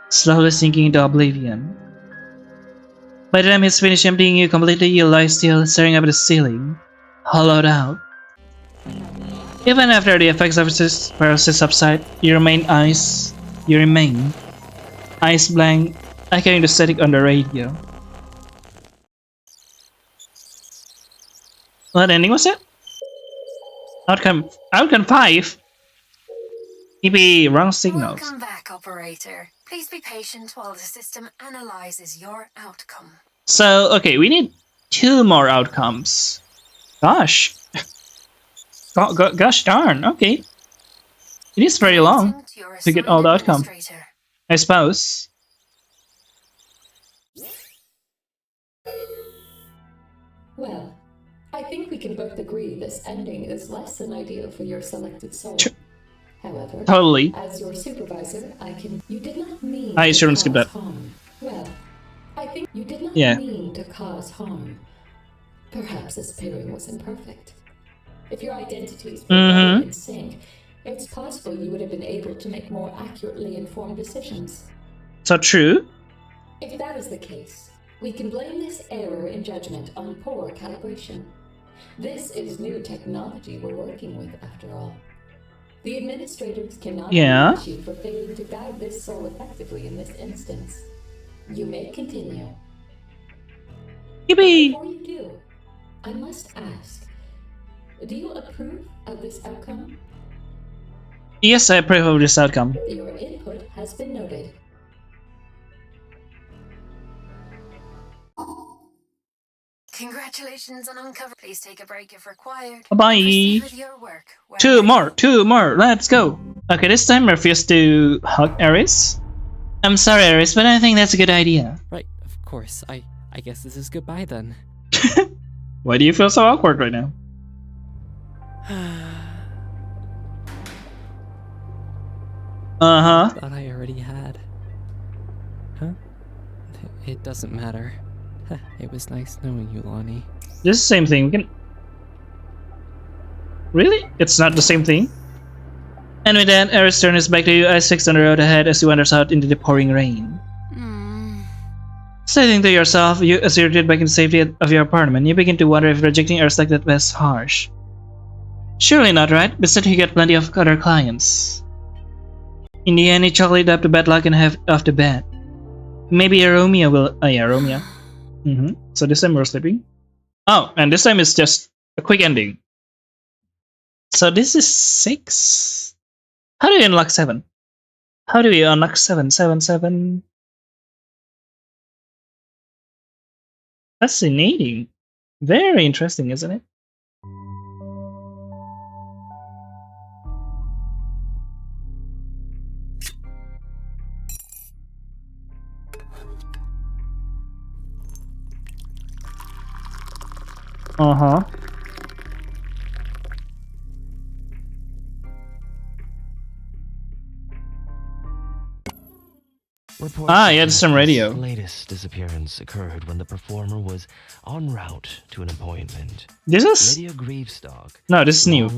slowly sinking into oblivion. By the time he's finished emptying you completely, you lie still, staring up at the ceiling, hollowed out. Even after the effects of his paralysis subside, you remain eyes blank, echoing the static on the radio. What ending was it? Outcome 5? Maybe wrong signals.
Welcome back, operator. Please be patient while the system analyzes your outcome.
So, okay, we need 2 more outcomes. Gosh. Gosh darn, okay. It is very long
Presenting to your
to get all the
assigned
outcome,
administrator.
I suppose.
Well, I think we can both agree this ending is less than ideal for your selected soul. However,
Totally.
as your supervisor, You did not mean
I
to
shouldn't
cause
skip that.
harm. Well, I think you did not
Yeah.
mean to cause harm. Perhaps this pairing was imperfect. If your identities were better in sync, it's possible you would have been able to make more accurately informed decisions.
So true.
If that is the case, we can blame this error in judgment on poor calibration. This is new technology we're working with, after all. The administrators cannot punish you for failing to guide this soul effectively in this instance. You may continue.
Yippee!
Before you do, I must ask, do you approve of this outcome?
Yes, I approve of this outcome.
Your input has been noted.
Congratulations on uncovering. Please take a break if required.
Bye-bye.
Proceed with your work. when
Two
ready.
more, let's go. Okay, this time I refuse to hug Ares. I'm sorry, Ares, but I think that's a good idea.
Right, of course. I guess this is goodbye then.
Why do you feel so awkward right now? Uh-huh.
Thought I already had. Huh? It doesn't matter. It was nice knowing you, Lonnie.
This is the same thing. We can... Really? It's not the same thing? And with that, Ares turns back to you, eyes fixed on the road ahead as he wanders out into the pouring rain. Saying to yourself, as you retreat back in the safety of your apartment, you begin to wonder if rejecting Ares like that was harsh. Surely not, right? Besides, you get plenty of other clients. In the end, he chalked up to bad luck and have off the bed. Maybe a Romeo will... Oh yeah, Romeo. So this time we're sleeping. Oh, and this time it's just a quick ending. So this is 6. How do you unlock 7? How do we unlock 7? 7. Fascinating. Very interesting, isn't it? Uh-huh. Yeah, it's some radio.
The latest disappearance occurred when the performer was en route to an appointment.
This is...
Lydia Greavestock.
No, this is new.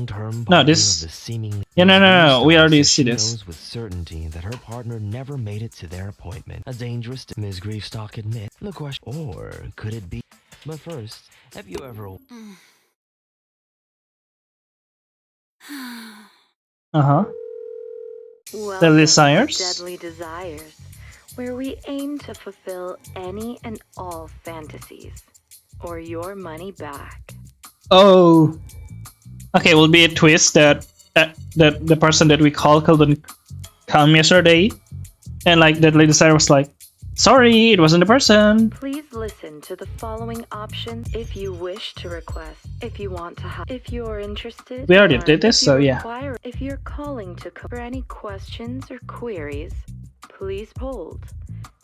No, this... Yeah, no. We already see this.
Knows with certainty that her partner never made it to their appointment. A dangerous Ms. Greavestock admits. The question... Or could it be... But first, have you ever...
Uh-huh.
Welcome
Desires?
to Deadly Desires, where we aim to fulfill any and all fantasies, or your money back.
Oh. Okay, will be a twist that the person that we called couldn't come yesterday, and like that lady Sarah was like, sorry, it wasn't the person.
Please listen to the following options if you wish to request, if you want to help, if you're interested.
We already
or
did this,
if
so
you
yeah.
require- If you're calling to for any questions or queries, please hold,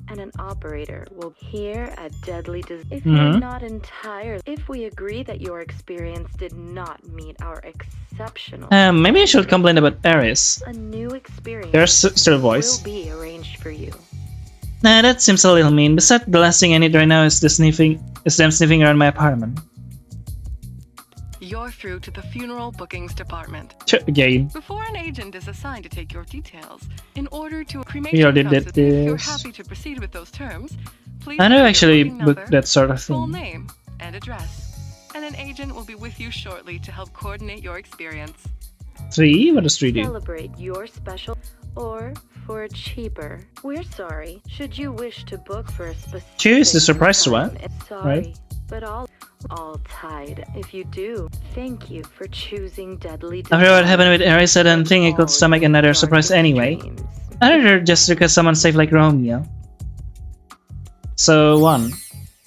and an operator will here at Deadly Desires. If you're not entirely, if we agree that your experience did not meet our exceptional,
Maybe I should complain about Ares.
a new experience
There's still a voice.
will be arranged for you.
Nah, that seems a little mean. Besides, the last thing I need right now is them sniffing around my apartment.
You're through to the funeral bookings department.
Again.
Before an agent is assigned to take your details, in order to
We
cremation
already did
process, if you're
this.
happy to proceed with those terms, please
I
enter
never
your
actually
booking
booked
number,
that sort of
full
thing.
name and address, and an agent will be with you shortly to help coordinate your experience.
3? What does 3 do?
Celebrate your special or for a cheaper. We're sorry. Should you wish to book for a specific
2 is the surprise
time,
one,
sorry,
right?
but all tied. If you do, thank you for choosing Deadly
After what
Desires.
happened with Ares, I don't think I could stomach another surprise anyway. I'd rather just request someone safe like Romeo. So 1.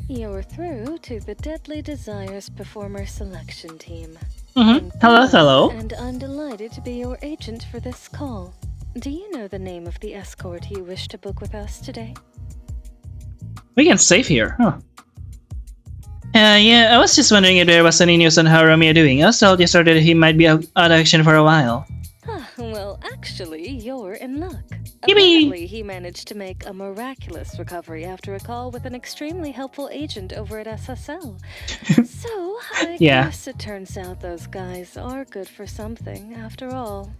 You're through to the Deadly Desires performer selection team.
Hello.
And I'm delighted to be your agent for this call. Do you know the name of the escort you wish to book with us today?
We can save here, huh? Yeah, I was just wondering if there was any news on how Romeo doing. I was told yesterday that he might be out of action for a while.
Well, actually, you're in luck.
Yippee!
Apparently, he managed to make a miraculous recovery after a call with an extremely helpful agent over at SSL. So, I
Yeah.
guess it turns out those guys are good for something after all.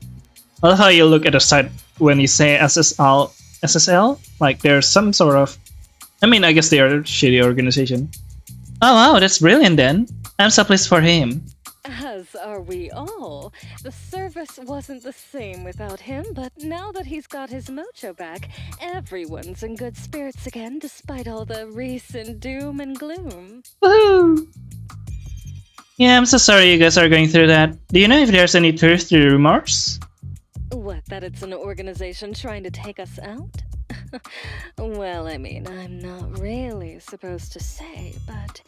I love how you look at the site when you say SSL? Like there's some sort of... I mean, I guess they are a shitty organization. Oh wow, that's brilliant then. I'm so pleased for him.
As are we all. The service wasn't the same without him, but now that he's got his mojo back, everyone's in good spirits again despite all the recent doom and gloom.
Woohoo! Yeah, I'm so sorry you guys are going through that. Do you know if there's any truth to the rumors?
What, that it's an organization trying to take us out? Well, I mean, I'm not really supposed to say, but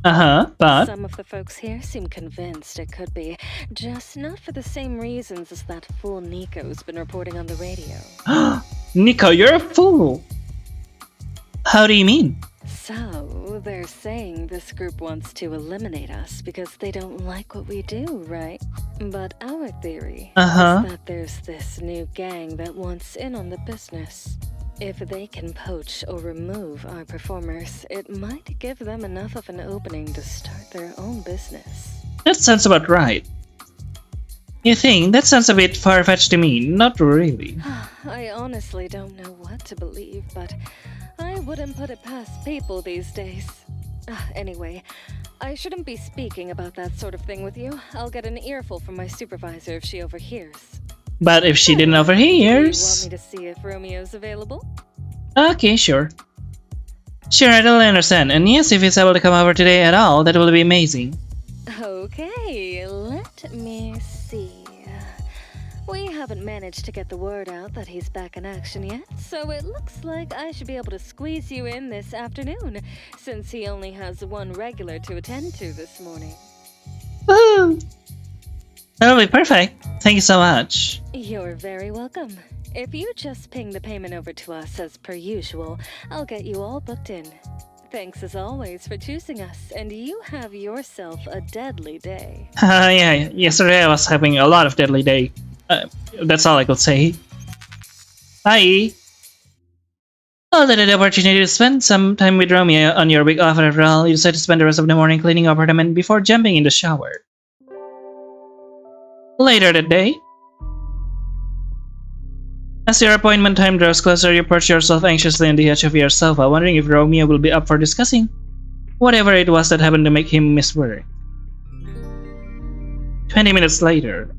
But...
some of the folks here seem convinced it could be, just not for the same reasons as that fool Nico's been reporting on the radio.
Nico, you're a fool! How do you mean?
So, they're saying this group wants to eliminate us because they don't like what we do, right? But our theory is that there's this new gang that wants in on the business. If they can poach or remove our performers, it might give them enough of an opening to start their own business.
That sounds about right. You think? That sounds a bit far-fetched to me. Not really.
I honestly don't know what to believe, but I wouldn't put it past people these days. Anyway, I shouldn't be speaking about that sort of thing with you. I'll get an earful from my supervisor if she overhears.
But if she didn't
Do you
overhears...
want me to see if Romeo's available?
Okay, sure. Sure, I totally understand. And yes, if he's able to come over today at all, that will be amazing.
Okay, let me see. We haven't managed to get the word out that he's back in action yet, so it looks like I should be able to squeeze you in this afternoon, since he only has one regular to attend to this morning.
Woohoo! That'll be perfect. Thank you so much.
You're very welcome. If you just ping the payment over to us as per usual, I'll get you all booked in. Thanks as always for choosing us, and you have yourself a deadly day.
Yeah, yesterday I was having a lot of deadly day. That's all I could say. Bye! Well, that the opportunity to spend some time with Romeo on your week off after all, you decided to spend the rest of the morning cleaning your apartment before jumping in the shower. Later that day, as your appointment time draws closer, you perch yourself anxiously on the edge of your sofa, wondering if Romeo will be up for discussing whatever it was that happened to make him miss work. 20 minutes later.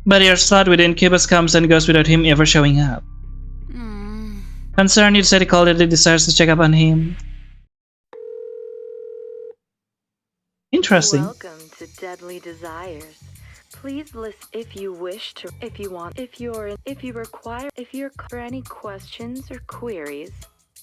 But your slot within Cubus comes and goes without him ever showing up. Concerned, you decide to call Deadly Desires to check up on him. Interesting.
Welcome to Deadly Desires. Please list if you wish to, if you want, if you're for any questions or queries,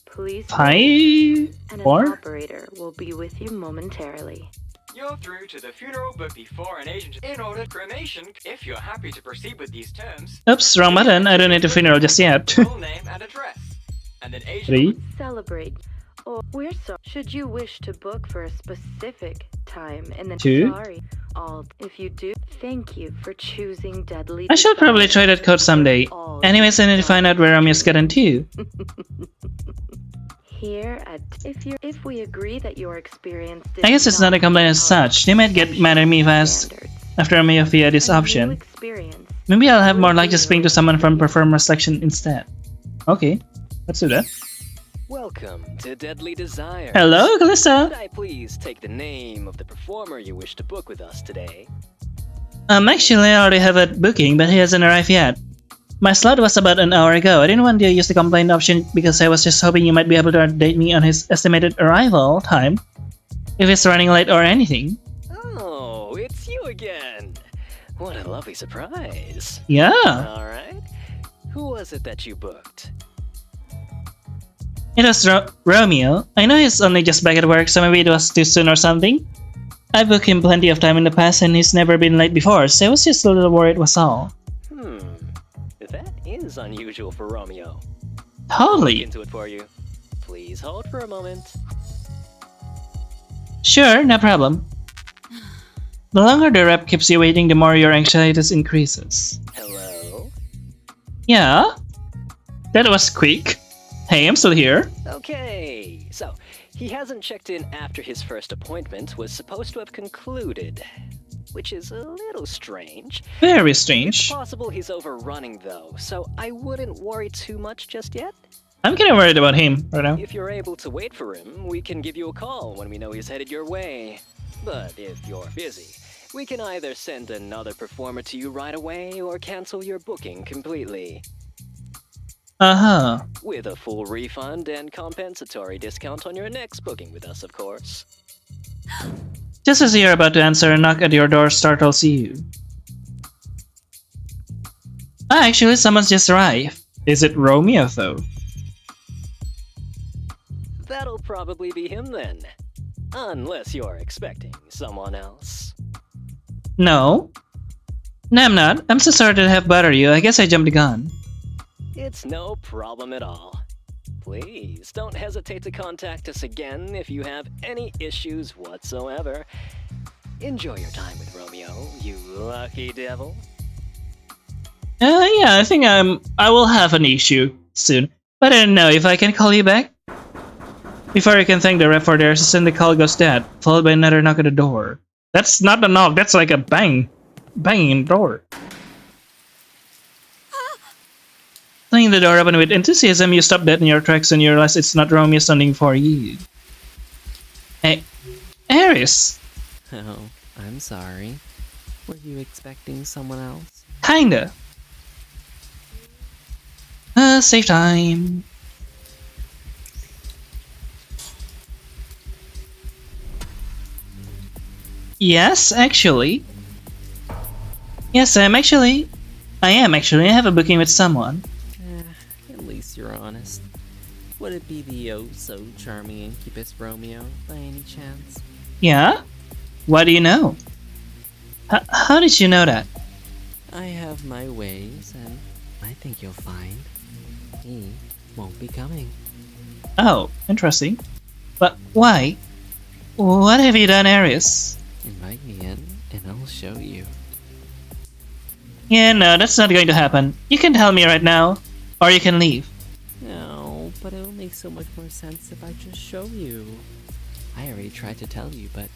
please
Hi.
and an
Or?
operator will be with you momentarily.
You're through to the funeral book before an agent in order cremation. If you're happy to proceed with these terms,
Oops, wrong button. I don't need a funeral just yet.
full name and address, and then agent.
3.
Celebrate. Or we're sorry. Should you wish to book for a specific time and then
2.
sorry. All if you do, thank you for choosing Deadly.
I should probably try that code someday.
All
Anyways, I need to find out where Romeo's gotten to.
Here at if we agree that your experience
I guess it's not a complaint as such. They might get mad at me if I ask after Romeo via this option. Maybe I'll have more luck just speaking to someone from performer selection instead. Okay, let's do that.
Welcome to Deadly Desire.
Hello, Callisto!
Could I please take the name of the performer you wish to book with us today?
Actually, I already have a booking, but he hasn't arrived yet. My slot was about an hour ago. I didn't want to use the complaint option because I was just hoping you might be able to update me on his estimated arrival time, if he's running late or anything.
Oh, it's you again. What a lovely surprise.
Yeah.
Alright. Who was it that you booked?
It was Romeo. I know he's only just back at work, so maybe it was too soon or something. I booked him plenty of time in the past and he's never been late before, so I was just a little worried was all.
That is unusual for Romeo.
Totally.
Look into it for you. Please hold for a moment.
Sure, no problem. The longer the rep keeps you waiting, the more your anxiety increases.
Hello?
Yeah? That was quick. Hey, I'm still here.
Okay, so he hasn't checked in after his first appointment was supposed to have concluded, which is a little strange.
Very
It's
strange.
possible he's overrunning though, so I wouldn't worry too much just yet.
I'm kinda worried about him right now.
If you're able to wait for him, we can give you a call when we know he's headed your way. But if you're busy, we can either send another performer to you right away or cancel your booking completely.
Uh-huh.
With a full refund and compensatory discount on your next booking with us, of course.
Just as you're about to answer, a knock at your door startles you. Ah, actually, someone's just arrived. Is it Romeo, though?
That'll probably be him then. Unless you're expecting someone else.
No. No, I'm not. I'm so sorry to have bothered you. I guess I jumped the gun.
It's no problem at all. Please don't hesitate to contact us again if you have any issues whatsoever. Enjoy your time with Romeo, you lucky devil.
Yeah, I think I will have an issue soon. But I don't know if I can call you back. Before you can thank the rep for their assistance, the call goes dead, followed by another knock at the door. That's not a knock, that's like a banging the door. Flinging the door open with enthusiasm, you stop dead in your tracks and you realize it's not Romeo standing for you. Hey, Aries!
Oh, I'm sorry. Were you expecting someone else?
Kinda. Save time. Yes, actually. Yes, I am actually. I have a booking with someone.
At least you're honest. Would it be the oh-so-charming incubus Romeo, by any chance?
Yeah? Why do you know? How did you know that?
I have my ways, and I think you'll find he won't be coming.
Oh, interesting. But why? What have you done, Aries?
Invite me in, and I'll show you.
Yeah, no, that's not going to happen. You can tell me right now, or you can leave.
No, but it'll make so much more sense if I just show you. I already tried to tell you, but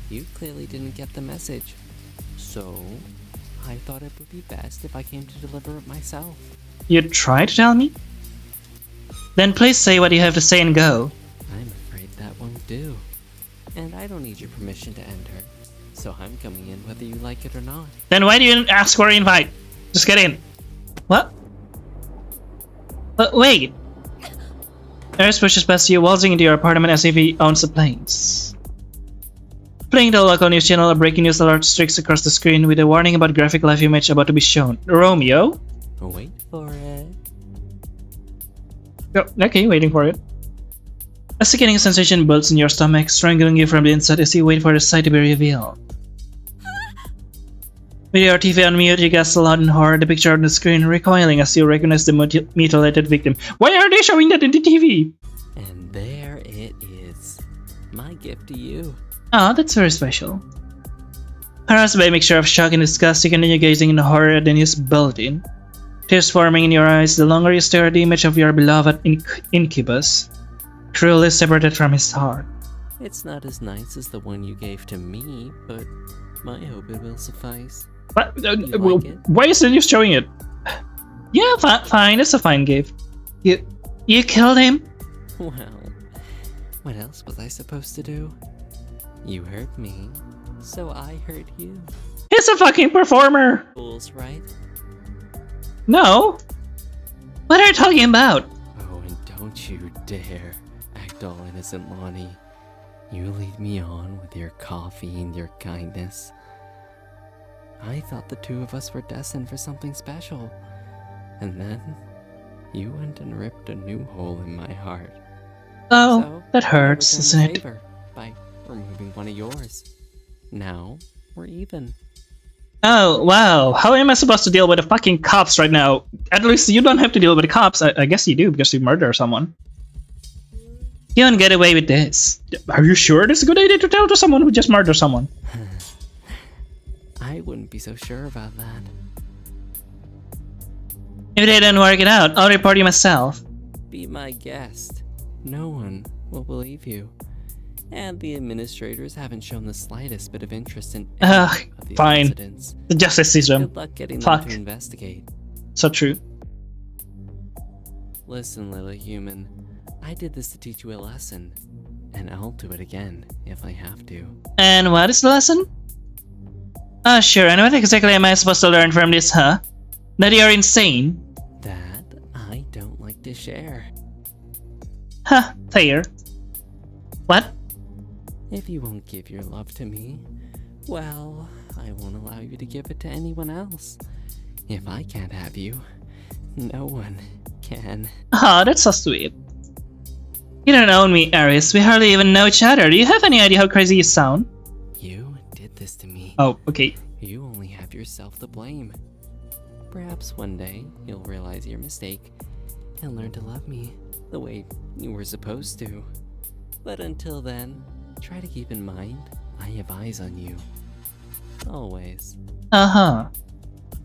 you clearly didn't get the message. So, I thought it would be best if I came to deliver it myself.
You tried to tell me? Then please say what you have to say and go.
I'm afraid that won't do. And I don't need your permission to enter. So I'm coming in whether you like it or not.
Then why do you ask for an invite? Just get in. What? But wait. Aries pushes past you, waltzing into your apartment as if he owns the place. Playing the local news channel, a breaking news alert streaks across the screen with a warning about graphic live image about to be shown. Romeo?
Wait for it.
Oh, okay, waiting for it. A sickening sensation builds in your stomach, strangling you from the inside as you wait for the sight to be revealed. With your TV on mute, you gasp aloud in horror, the picture on the screen recoiling as you recognize the mutilated victim. Why are they showing that in the TV?
And there it is. My gift to you.
Ah, that's very special. Harassed by a mixture of shock and disgust, you continue gazing in horror at the news bulletin. Tears forming in your eyes the longer you stare at the image of your beloved incubus, cruelly separated from his heart.
It's not as nice as the one you gave to me, but I hope it will suffice.
What?
Like it?
Why is the news showing it? Yeah, fine. It's a fine gift. You killed him?
Well, what else was I supposed to do? You hurt me, so I hurt you.
He's a fucking performer.
Fools, right?
No. What are you talking about?
Oh, and don't you dare act all innocent, Lonnie. You lead me on with your coffee and your kindness. I thought the two of us were destined for something special. And then, you went and ripped a new hole in my heart.
Oh,
So,
that
I
hurts,
returned the
doesn't it?
favor by removing one of yours. Now, we're even.
Oh, wow. How am I supposed to deal with the fucking cops right now? At least you don't have to deal with the cops. I guess you do because you murdered someone. You won't get away with this. Are you sure it's a good idea to tell to someone who just murdered someone?
I wouldn't be so sure about that.
If they don't work it out, I'll report you myself.
Be my guest. No one will believe you. And the administrators haven't shown the slightest bit of interest in any of the
fine.
incidents.
The justice system.
Good luck getting
Fuck.
them to investigate.
So true.
Listen, little human. I did this to teach you a lesson. And I'll do it again, if I have to.
And what is the lesson? Sure, and what exactly am I supposed to learn from this, huh? That you're insane?
That I don't like to share.
Huh, fair. What?
If you won't give your love to me, well, I won't allow you to give it to anyone else. If I can't have you, no one can.
Oh, that's so sweet. You don't own me, Aris. We hardly even know each other. Do you have any idea how crazy you sound?
You did this to me.
Oh, okay.
You only have yourself to blame. Perhaps one day you'll realize your mistake and learn to love me the way you were supposed to. But until then, try to keep in mind I have eyes on you. Always.
Uh-huh.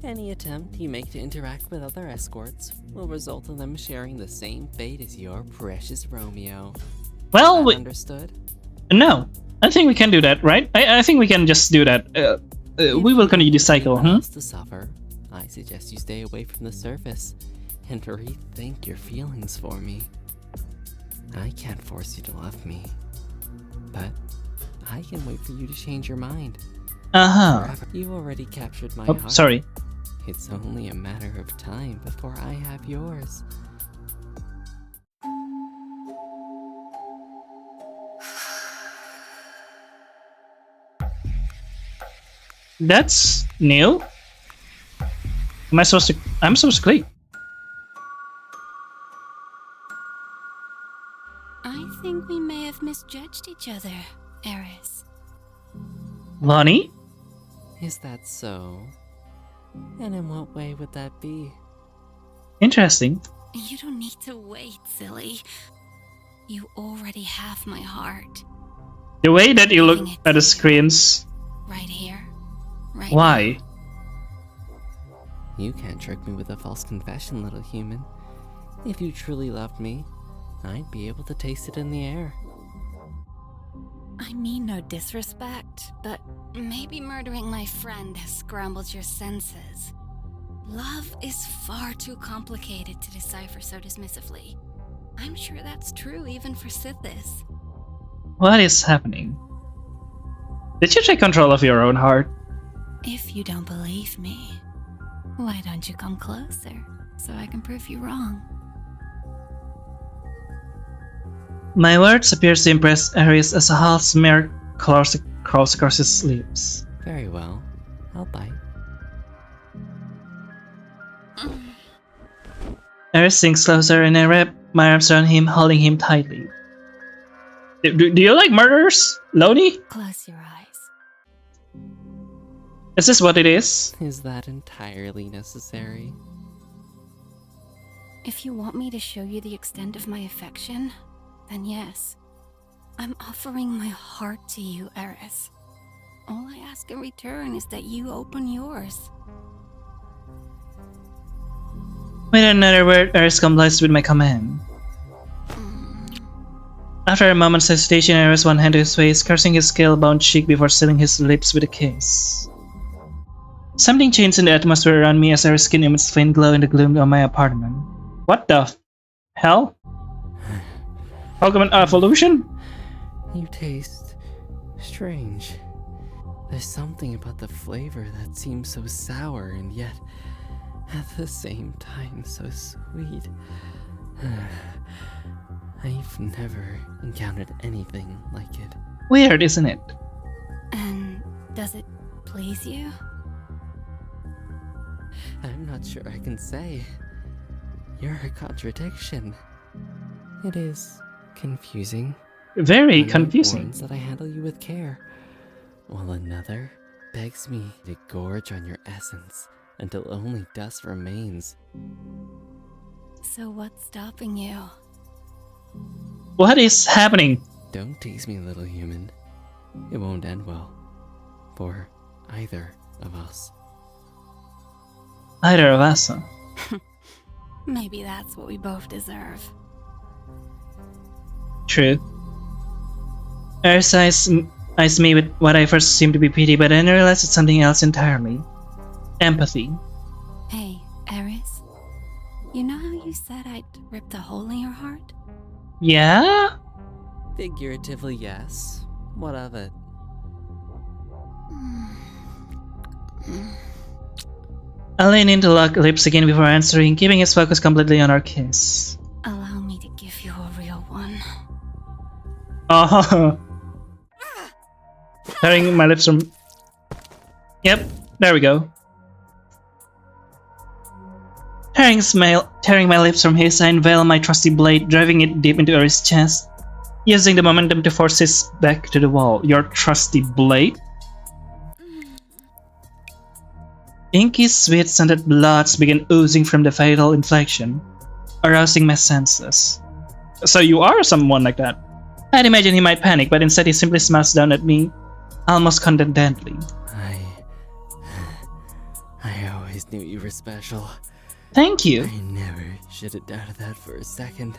Any attempt you make to interact with other escorts will result in them sharing the same fate as your precious Romeo.
Well, we...
Understood?
No. I think we can do that, right? I think we can just do that. We will continue this cycle,
To suffer, I suggest you stay away from the surface and rethink your feelings for me. I can't force you to love me, but I can wait for you to change your mind.
Uh-huh.
You already captured my
Oh,
heart.
sorry.
It's only a matter of time before I have yours.
That's new? I'm supposed to click.
I think we may have misjudged each other, Eris.
Lonnie?
Is that so? And in what way would that be?
Interesting.
You don't need to wait, silly. You already have my heart.
The way that you look at the screens.
Right here. Right
Why?
You can't trick me with a false confession, little human. If you truly loved me, I'd be able to taste it in the air.
I mean no disrespect, but maybe murdering my friend has scrambled your senses. Love is far too complicated to decipher so dismissively. I'm sure that's true even for Sithis.
What is happening? Did you take control of your own heart?
If you don't believe me, why don't you come closer so I can prove you wrong?
My words appear to impress Aries as a half smear crawls across his lips.
Very well. I'll bite.
Aries sinks closer and I wrap my arms around him, holding him tightly. Do you like murderers, Lonnie?
Close your eyes.
Is this what it is?
Is that entirely necessary?
If you want me to show you the extent of my affection, then yes. I'm offering my heart to you, Eris. All I ask in return is that you open yours.
With another word, Aries complies with my command. After a moment's hesitation, Aries one hand to his face, caressing his scale-bound cheek before sealing his lips with a kiss. Something changed in the atmosphere around me as Aries' skin emits faint glow in the gloom of my apartment. What the hell? Pokemon evolution?
You taste strange. There's something about the flavor that seems so sour and yet at the same time so sweet. I've never encountered anything like it.
Weird, isn't it?
And does it please you?
I'm not sure I can say. You're a contradiction. It is confusing.
Very
One
confusing.
warns that I handle you with care, while another begs me to gorge on your essence until only dust remains.
So what's stopping you?
What is happening?
Don't tease me, little human. It won't end well. For either of us.
Either of us.
Maybe that's what we both deserve.
True. Eris eyes me with what I first assumed to be pity, but then I realized it's something else entirely. Empathy.
Hey, Eris. You know how you said I'd ripped a hole in your heart?
Yeah?
Figuratively, yes. What of it?
I lean in to lock lips again before answering, keeping his focus completely on our kiss.
Allow me to give you a real one.
Oh. Tearing my lips from... Yep, there we go. Tearing my lips from his, I unveil my trusty blade, driving it deep into Eris' chest, using the momentum to force his back to the wall. Your trusty blade? Inky, sweet, scented bloods began oozing from the fatal inflection, arousing my senses. So you are someone like that? I'd imagine he might panic, but instead he simply smiles down at me, almost contentedly.
I always knew you were special.
Thank you.
I never should have doubted that for a second.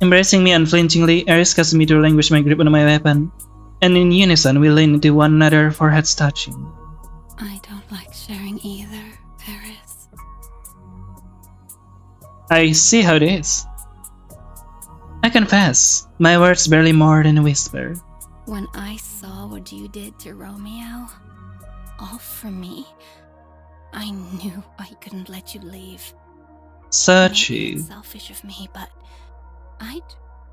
Embracing me unflinchingly, Eris caused me to relinquish my grip on my weapon, and in unison we leaned into one another, foreheads touching.
I don't like sharing either, Eris.
I see how it is. I confess, my words barely more than a whisper.
When I saw what you did to Romeo, all for me, I knew I couldn't let you leave.
Such
Maybe
a...
it's selfish of me, but I'd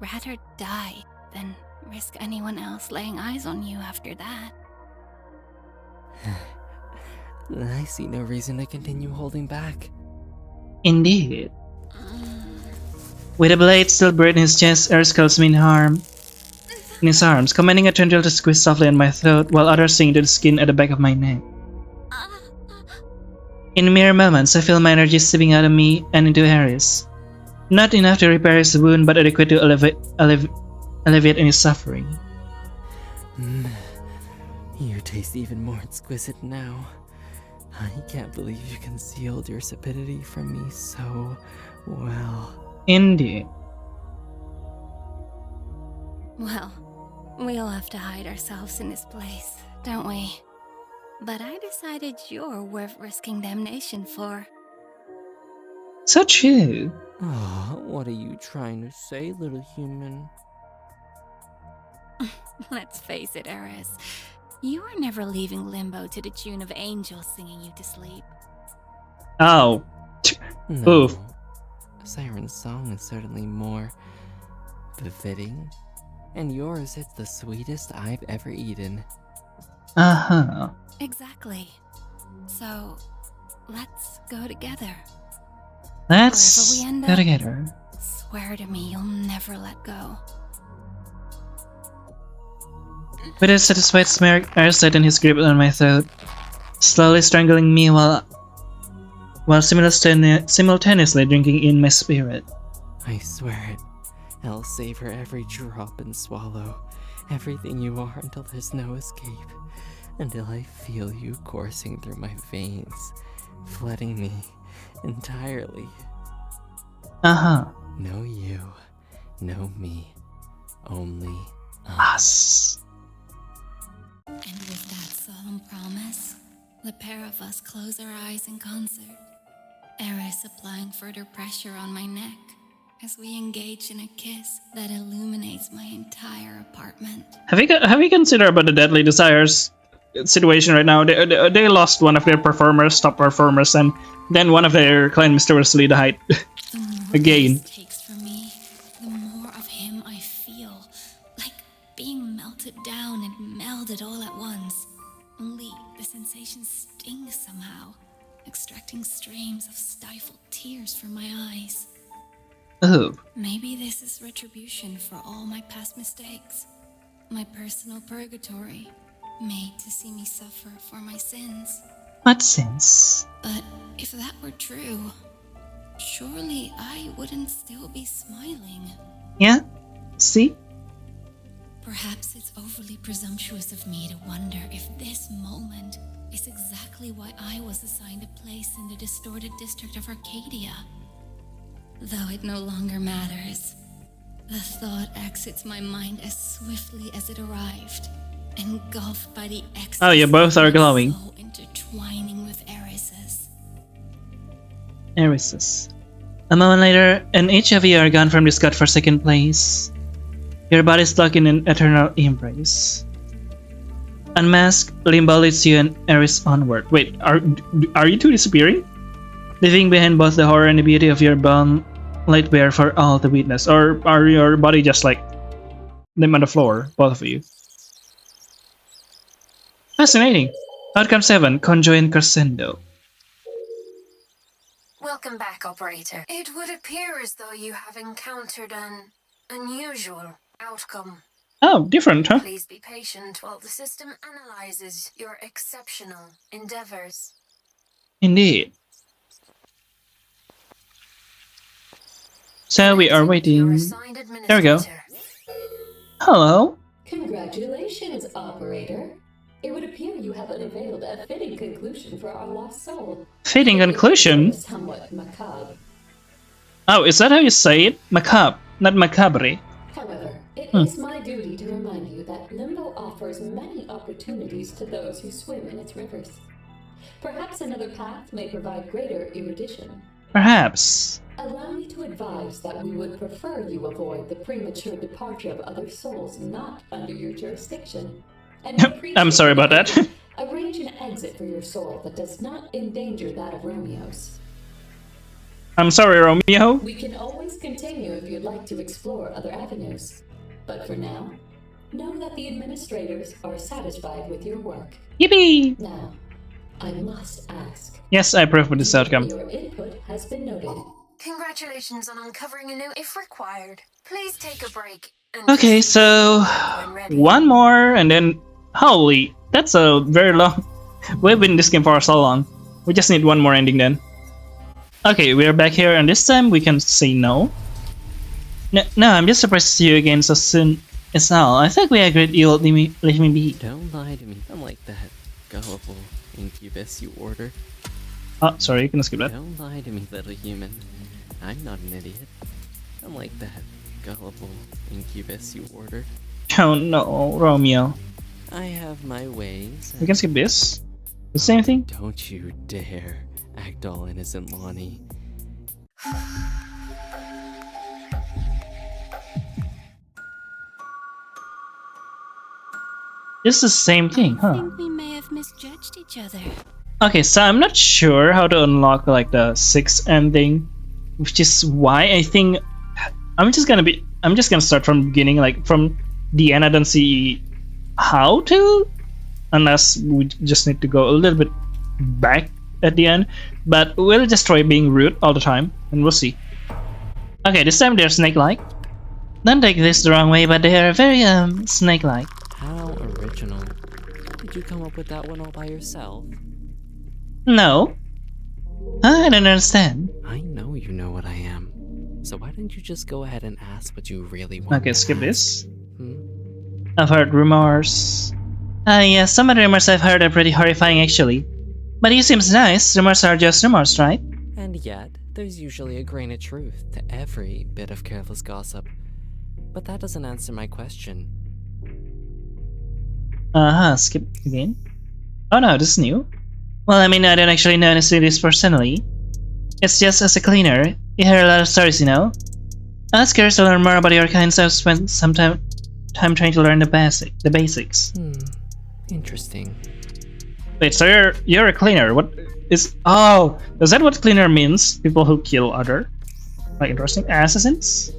rather die than risk anyone else laying eyes on you after that.
I see no reason to continue holding back.
Indeed. With a blade still buried in his chest, Eris curls me in his arms, commanding a tendril to squeeze softly on my throat, while others sink into the skin at the back of my neck. In mere moments, I feel my energy seeping out of me and into Eris. Not enough to repair his wound, but adequate to alleviate any suffering.
You taste even more exquisite now. I can't believe you concealed your stupidity from me so well.
Indeed.
Well, we all have to hide ourselves in this place, don't we? But I decided you're worth risking damnation for.
So true.
Oh, what are you trying to say, little human?
Let's face it, Eris. You are never leaving Limbo to the tune of angels singing you to sleep.
Oh.
No.
Oof.
Siren's song is certainly more befitting, and yours is the sweetest I've ever eaten.
Uh-huh.
Exactly. So, let's go together.
Let's
Wherever we end
go
up,
together.
Swear to me you'll never let go.
With a satisfied smirk, Eris tightened his grip on my throat, slowly strangling me while simultaneously drinking in my spirit.
I swear it. I'll savor every drop and swallow everything you are until there's no escape. Until I feel you coursing through my veins, flooding me entirely.
Uh-huh.
No you, no me, only
us.
And with that solemn promise, the pair of us close our eyes in concert, Eris applying further pressure on my neck as we engage in a kiss that illuminates my entire apartment.
Have you considered about the Deadly Desires situation right now? They lost one of their top performers, and then one of their clients mysteriously died again.
The more takes from me, the more of him I feel, like being melted down and melded all at once. Only the sensation stings somehow, extracting streams of stifled tears from my eyes.
Oh.
Maybe this is retribution for all my past mistakes, my personal purgatory, made to see me suffer for my sins.
What sins?
But if that were true, surely I wouldn't still be smiling.
Yeah? See?
Perhaps it's overly presumptuous of me to wonder if this moment is exactly why I was assigned a place in the distorted district of Arcadia. Though it no longer matters. The thought exits my mind as swiftly as it arrived, engulfed by the ecstasy.
Oh, you both are glowing.
So intertwining with Eris's.
Eris's. A moment later, and each of you are gone from this godforsaken place. Your bodies locked in an eternal embrace. Unmasked, Limbo leads you and Eris onward. Wait, are you two disappearing? Leaving behind both the horror and the beauty of your bond laid bare for all to witness, or are your body just like them on the floor, both of you? Fascinating. Outcome 7, Conjoint Crescendo.
Welcome back, Operator. It would appear as though you have encountered an unusual outcome.
Oh, different, huh?
Please be patient while the system analyzes your exceptional endeavors.
Indeed. So we are waiting. There we go. Hello.
Congratulations, Operator. It would appear you have unveiled a fitting conclusion for our lost soul.
Fitting conclusion?
Somewhat macabre.
Oh, is that how you say it? Macabre, not macabre.
However, it is my duty to remind you that Limbo offers many opportunities to those who swim in its rivers. Perhaps another path may provide greater erudition.
Perhaps.
Allow me to advise that we would prefer you avoid the premature departure of other souls not under your jurisdiction. And
I'm sorry about that.
arrange an exit for your soul that does not endanger that of Romeo's.
I'm sorry, Romeo.
We can always continue if you'd like to explore other avenues. But for now, know that the administrators are satisfied with your work.
Yippee!
Now, I must ask.
Yes, I approve of this outcome.
Your input has been noted.
Congratulations on uncovering a new. If required, please take a break. And
Okay, so
when ready.
one more, and then holy, that's a very long. We've been in this game for so long. We just need one more ending then. Okay, we're back here, and this time we can say no. No, I'm just surprised to see you again so soon. It's all. I think we agreed you'll leave me be.
Don't lie to me. I'm like that gullible incubus you ordered.
Oh, sorry, you can skip that.
Don't lie to me, little human. I'm not an idiot. I'm like that gullible incubus you ordered.
Oh no, Romeo.
I have my ways.
We can skip this. The same thing?
Don't you dare act all innocent, Lonnie.
This is the same thing,
I
huh?
think we may have misjudged each other.
Okay, so I'm not sure how to unlock like the 6th ending, which is why I think I'm just gonna start from the beginning, like from the end. I don't see how to, unless we just need to go a little bit back at the end. But we'll just try being rude all the time, and we'll see. Okay, this time they're snake-like. Don't take this the wrong way, but they are very snake-like.
How original. Did you come up with that one all by yourself?
No, I don't understand.
I know you know what I am. So why don't you just go ahead and ask what you really want?
Okay, skip this.
Hmm?
I've heard rumors. Yeah, some of the rumors I've heard are pretty horrifying actually. But you seems nice. Rumors are just rumors, right?
And yet, there's usually a grain of truth to every bit of careless gossip. But that doesn't answer my question.
Skip again. Oh no, this is new. Well, I mean, I don't actually know any this personally. It's just as a cleaner, you hear a lot of stories, you know? I was curious to learn more about your kind, so I spent some time trying to learn the basics.
Interesting.
Wait, so you're a cleaner? What is? Oh, is that what cleaner means? People who kill other, like interesting assassins?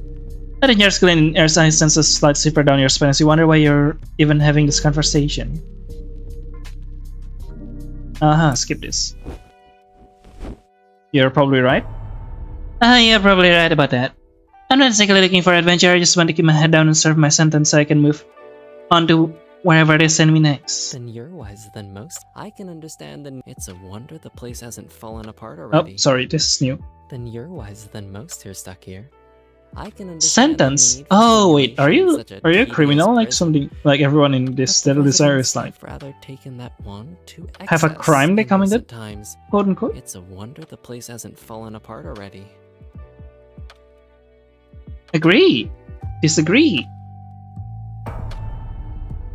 That in your cleaning air science senses slight super down your spine as you wonder why you're even having this conversation. Skip this. You're probably right. You're probably right about that. I'm not exactly looking for adventure, I just want to keep my head down and serve my sentence so I can move on to wherever they send me next.
Then you're wiser than most. I can understand that it's a wonder the place hasn't fallen apart
Oh,
already.
sorry, this is new.
Then you're wiser than most who're stuck here. I can understand
Sentence?
the need for
Oh wait, are
simulation in
you
such a
a
tedious
criminal like
prison.
something like everyone in this
But the
Deadly Desire is
residents
like
have rather taken that one to
have a
excess
crime they
in
committed?
recent times.
Quote unquote?
It's a wonder the place hasn't fallen apart already.
Agree. Disagree.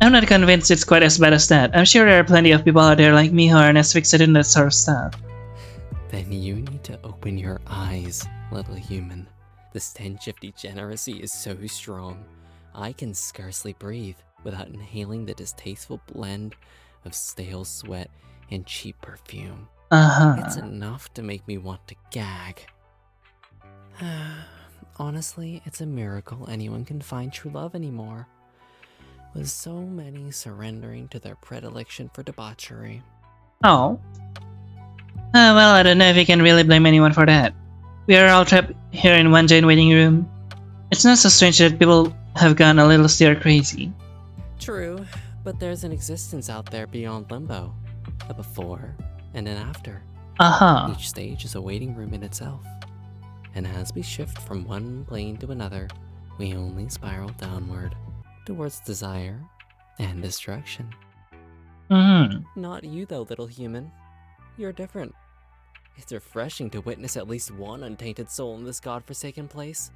I'm not convinced it's quite as bad as that. I'm sure there are plenty of people out there like me who are as fixated in that sort of stuff.
Then you need to open your eyes, little human. The stench of degeneracy is so strong. I can scarcely breathe without inhaling the distasteful blend of stale sweat and cheap perfume. It's enough to make me want to gag. Honestly, it's a miracle anyone can find true love anymore, with so many surrendering to their predilection for debauchery.
Oh. Well, I don't know if you can really blame anyone for that. We are all trapped here in one giant waiting room. It's not so strange that people have gone a little stir crazy.
True, but there's an existence out there beyond limbo, a before and an after. Each stage is a waiting room in itself. And as we shift from one plane to another, we only spiral downward towards desire and destruction. Not you though, little human. You're different. It's refreshing to witness at least one untainted soul in this godforsaken place.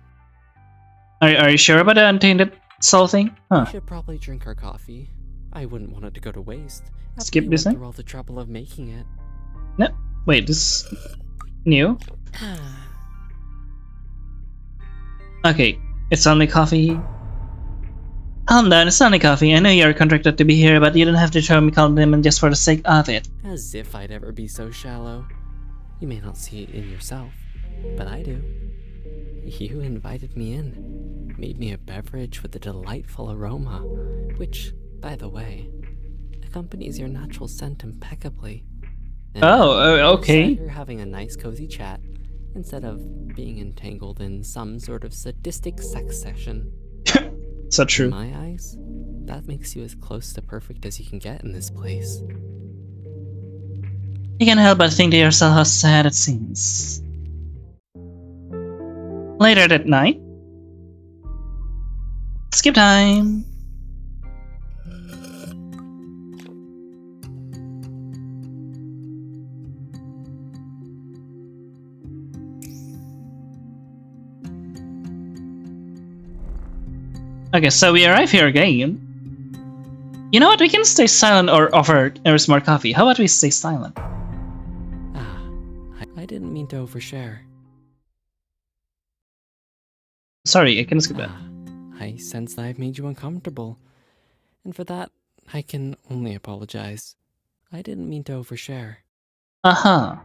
Are you sure about the untainted soul thing?
We should probably drink our coffee. I wouldn't want it to go to waste.
Skip
you
this
went
then?
through all the trouble of making it.
No. Wait, this is new? Okay, it's only coffee. Calm down, it's only coffee. I know you're contracted to be here, but you don't have to throw me compliment just for the sake of it.
As if I'd ever be so shallow. You may not see it in yourself, but I do. You invited me in, made me a beverage with a delightful aroma, which, by the way, accompanies your natural scent impeccably. And
okay.
You're having a nice cozy chat, instead of being entangled in some sort of sadistic sex session.
So true.
In my eyes, that makes you as close to perfect as you can get in this place.
You can't help but think to yourself how sad it seems. Later that night. Skip time. Okay, so we arrive here again. You know what? We can stay silent or offer Eris more coffee. How about we stay silent?
I didn't mean to overshare.
Sorry, I can skip that.
I sense that I've made you uncomfortable. And for that, I can only apologize. I didn't mean to overshare.
No,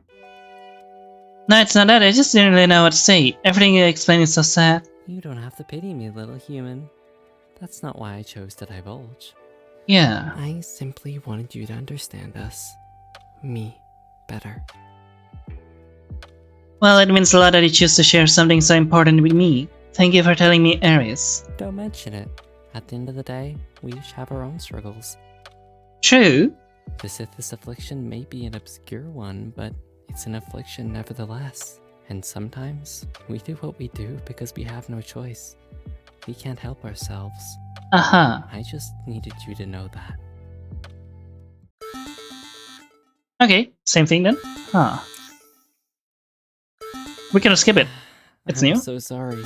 it's not that. I just didn't really know what to say. Everything you explained is so sad.
You don't have to pity me, little human. That's not why I chose to divulge.
Yeah.
I simply wanted you to understand us. Me. Better.
Well, it means a lot that you choose to share something so important with me. Thank you for telling me, Aries.
Don't mention it. At the end of the day, we each have our own struggles.
True.
This affliction may be an obscure one, but it's an affliction nevertheless. And sometimes, we do what we do because we have no choice. We can't help ourselves. I just needed you to know that.
Okay, same thing then. We can skip it. It's new.
I'm so sorry.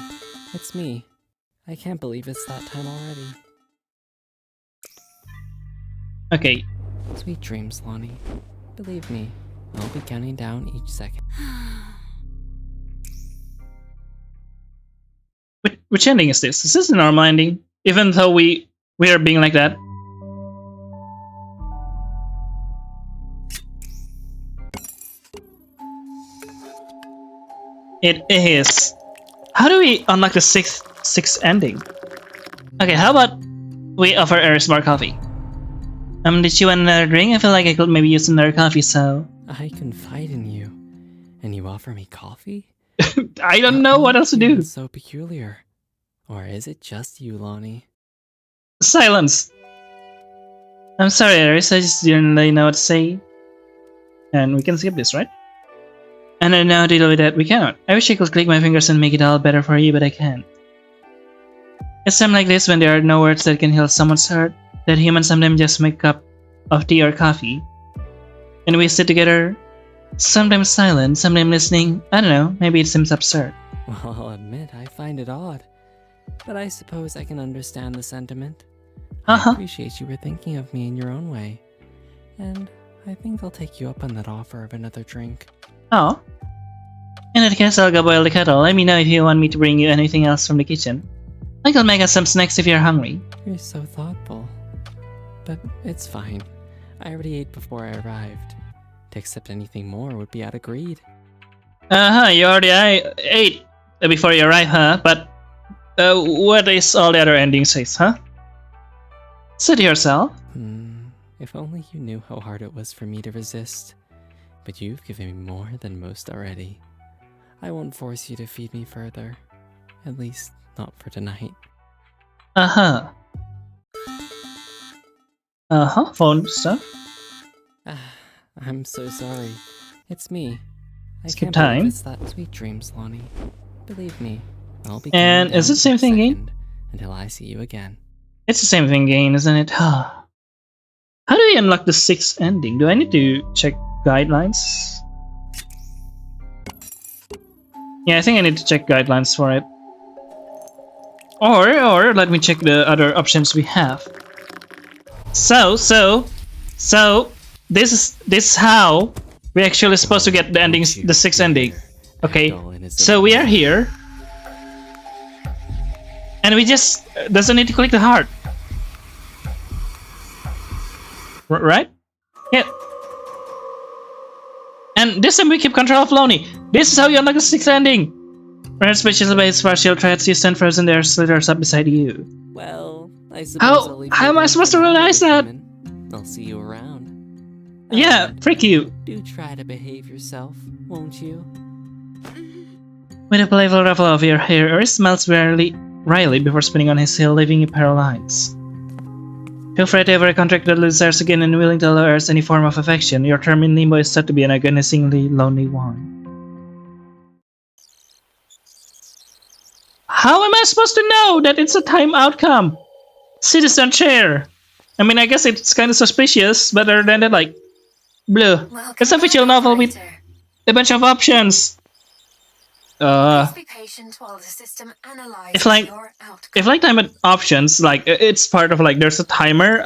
It's me. I can't believe it's that time already.
Okay.
Sweet dreams, Lonnie. Believe me, I'll be counting down each second.
Which ending is this? Is this a normal ending? Even though we are being like that? It is. How do we unlock the sixth ending? Okay, how about we offer Eris more coffee? Did you want another drink? I feel like I could maybe use another coffee, so...
I confide in you, and you offer me coffee?
I don't know what else to do.
It's so peculiar. Or is it just you, Lonnie?
Silence. I'm sorry, Iris, I just didn't really know what to say. And we can skip this, right? And I now deal with that we cannot. I wish I could click my fingers and make it all better for you, but I can't. It's times like this when there are no words that can heal someone's heart, that humans sometimes just make a cup of tea or coffee. And we sit together, sometimes silent, sometimes listening. I don't know, maybe it seems absurd.
Well, I'll admit I find it odd, but I suppose I can understand the sentiment. I appreciate you were thinking of me in your own way, and I think I'll take you up on that offer of another drink.
Oh. In that case, I'll go boil the kettle. Let me know if you want me to bring you anything else from the kitchen. I can make us some snacks if you're hungry.
You're so thoughtful. But it's fine. I already ate before I arrived. To accept anything more would be out of greed.
You already ate before you arrived, huh? But what is all the other ending says, huh? Say to yourself.
If only you knew how hard it was for me to resist. But you've given me more than most already. I won't force you to feed me further. At least, not for tonight.
Phone stuff.
I'm so sorry. It's me. I
Skip
can't
time.
believe it's that sweet dreams, Lonnie. Believe me, I'll be
And
coming
is it the
down
same thing again?
second until I see you again.
It's the same thing again, isn't it? How do we unlock the 6th ending? Do I need to check guidelines? Yeah, I think I need to check guidelines for it. Or let me check the other options we have. So this is how we actually supposed to get the endings, the 6th ending. Okay, so we are here, and we just doesn't need to click the heart, right? Yeah. And this time we keep control of Lonnie. This is how you unlock the 6th ending. Rare special base partial threats, you stand frozen there, slithers up beside you.
Well, I suppose
How am I supposed to realize that?
I'll see you around.
Yeah, freak you.
Do try to behave yourself, won't you?
With a playful ruffle of your hair, Iris smiles wryly before spinning on his heel, leaving you paralyzed. Feel free to ever contract the desires again and willing to allow Iris any form of affection. Your term in limbo is said to be an agonizingly lonely one. How am I supposed to know that it's a time outcome? Citizen chair. I mean, I guess it's kind of suspicious, but other than that, like, blue. It's a fictional novel with a bunch of options.
Please be patient while the system analyzes your outcome.
If like time options, like it's part of like there's a timer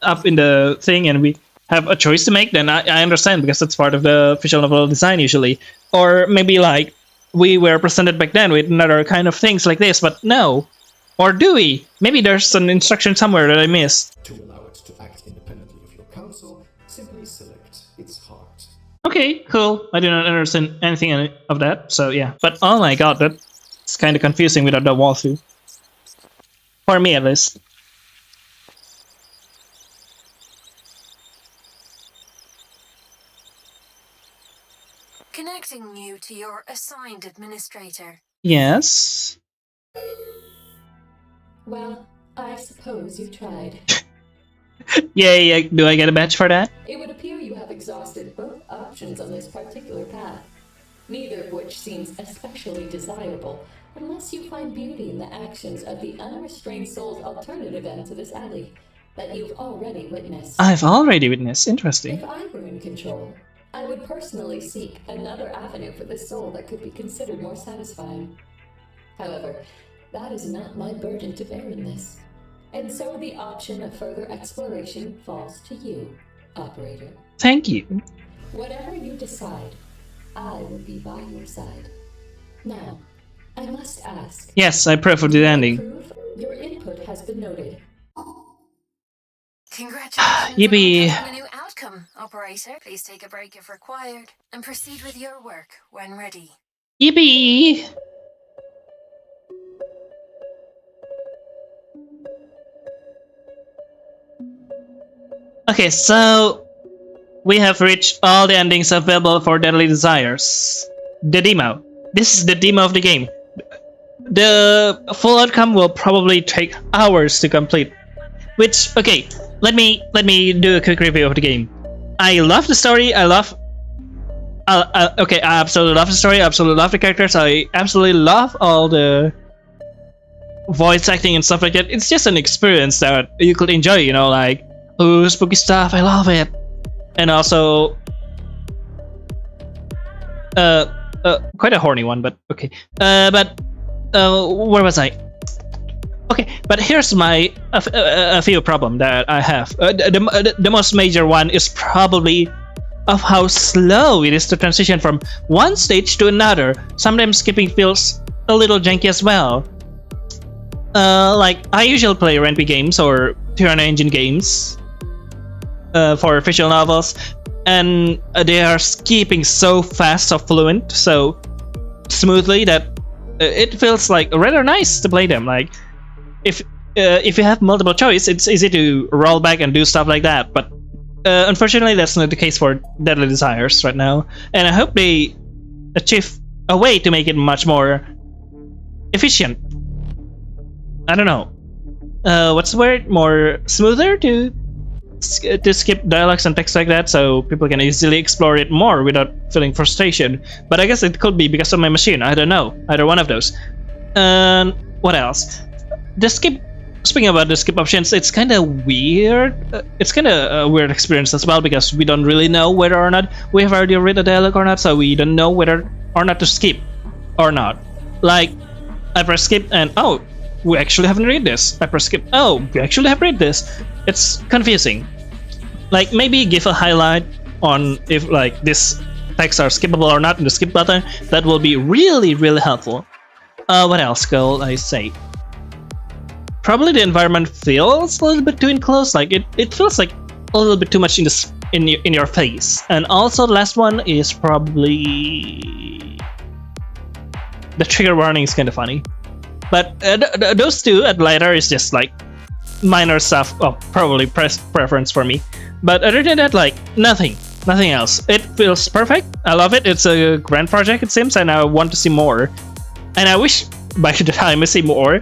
up in the thing, and we have a choice to make, then I understand because it's part of the visual novel design usually. Or maybe like we were presented back then with another kind of things like this, but no. Or do we? Maybe there's an instruction somewhere that I missed.
To allow it to act independently of your counsel, simply select its heart.
Okay, cool. I do not understand anything of that, so yeah. But oh my god, that's kind of confusing without the walkthrough. For me, at least.
Connecting you to your assigned administrator.
Yes.
Well, I suppose you tried.
Yay, do I get a badge for that?
It would appear you have exhausted both options on this particular path, neither of which seems especially desirable, unless you find beauty in the actions of the unrestrained soul's alternative end to this alley that you've already witnessed.
I've already witnessed. Interesting.
If I were in control, I would personally seek another avenue for this soul that could be considered more satisfying. However, that is not my burden to bear in this. And so the option of further exploration falls to you, operator.
Thank you.
Whatever you decide, I will be by your side. Now, I must ask.
Yes, I approve of the ending.
Your input has been noted.
Congratulations
Yippee.
on a new outcome, operator. Please take a break if required, and proceed with your work when ready.
Yippee! Okay, so we have reached all the endings available for Deadly Desires. The demo. This is the demo of the game. The full outcome will probably take hours to complete. Which, okay, let me do a quick review of the game. I love the story. I absolutely love the story. I absolutely love the characters. I absolutely love all the voice acting and stuff like that. It's just an experience that you could enjoy, you know, like, ooh, spooky stuff, I love it. And also quite a horny one, but okay. Where was I? Okay, but here's my a few problem that I have. The most major one is probably of how slow it is to transition from one stage to another. Sometimes skipping feels a little janky as well. Like, I usually play RNP games or Piranha Engine games for visual novels, and they are skipping so fast, so fluent, so smoothly that it feels like rather nice to play them. Like, if you have multiple choice, it's easy to roll back and do stuff like that. But unfortunately, that's not the case for Deadly Desires right now, and I hope they achieve a way to make it much more efficient. I don't know. What's the word? More smoother to skip dialogues and text like that, so people can easily explore it more without feeling frustration. But I guess it could be because of my machine. I don't know. Either one of those. And what else? The skip. Speaking about the skip options, it's kind of weird. It's kind of a weird experience as well, because we don't really know whether or not we have already read a dialogue or not, so we don't know whether or not to skip or not. Like, I press skip and oh, we actually haven't read this. I press skip. Oh, we actually have read this. It's confusing. Like, maybe give a highlight on if like this texts are skippable or not in the skip button. That will be really, really helpful. What else could I say? Probably the environment feels a little bit too enclosed. Like it feels like a little bit too much in your face. And also the last one is probably the trigger warning is kind of funny. But those two at later is just like minor stuff of probably preference for me. But other than that, like nothing else. It feels perfect. I love it. It's a grand project, it seems, and I want to see more. And I wish by the time I see more,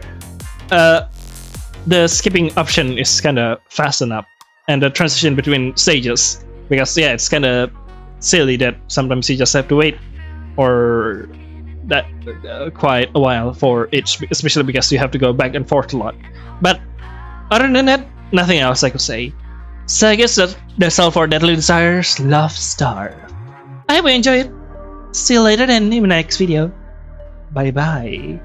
the skipping option is kind of fast enough, and the transition between stages, because yeah, it's kind of silly that sometimes you just have to wait or that quite a while for each, especially because you have to go back and forth a lot. But other than that, nothing else I could say. So I guess that's all for Deadly Desires Lovestarved. I hope you enjoyed. See you later then in the next video. Bye bye.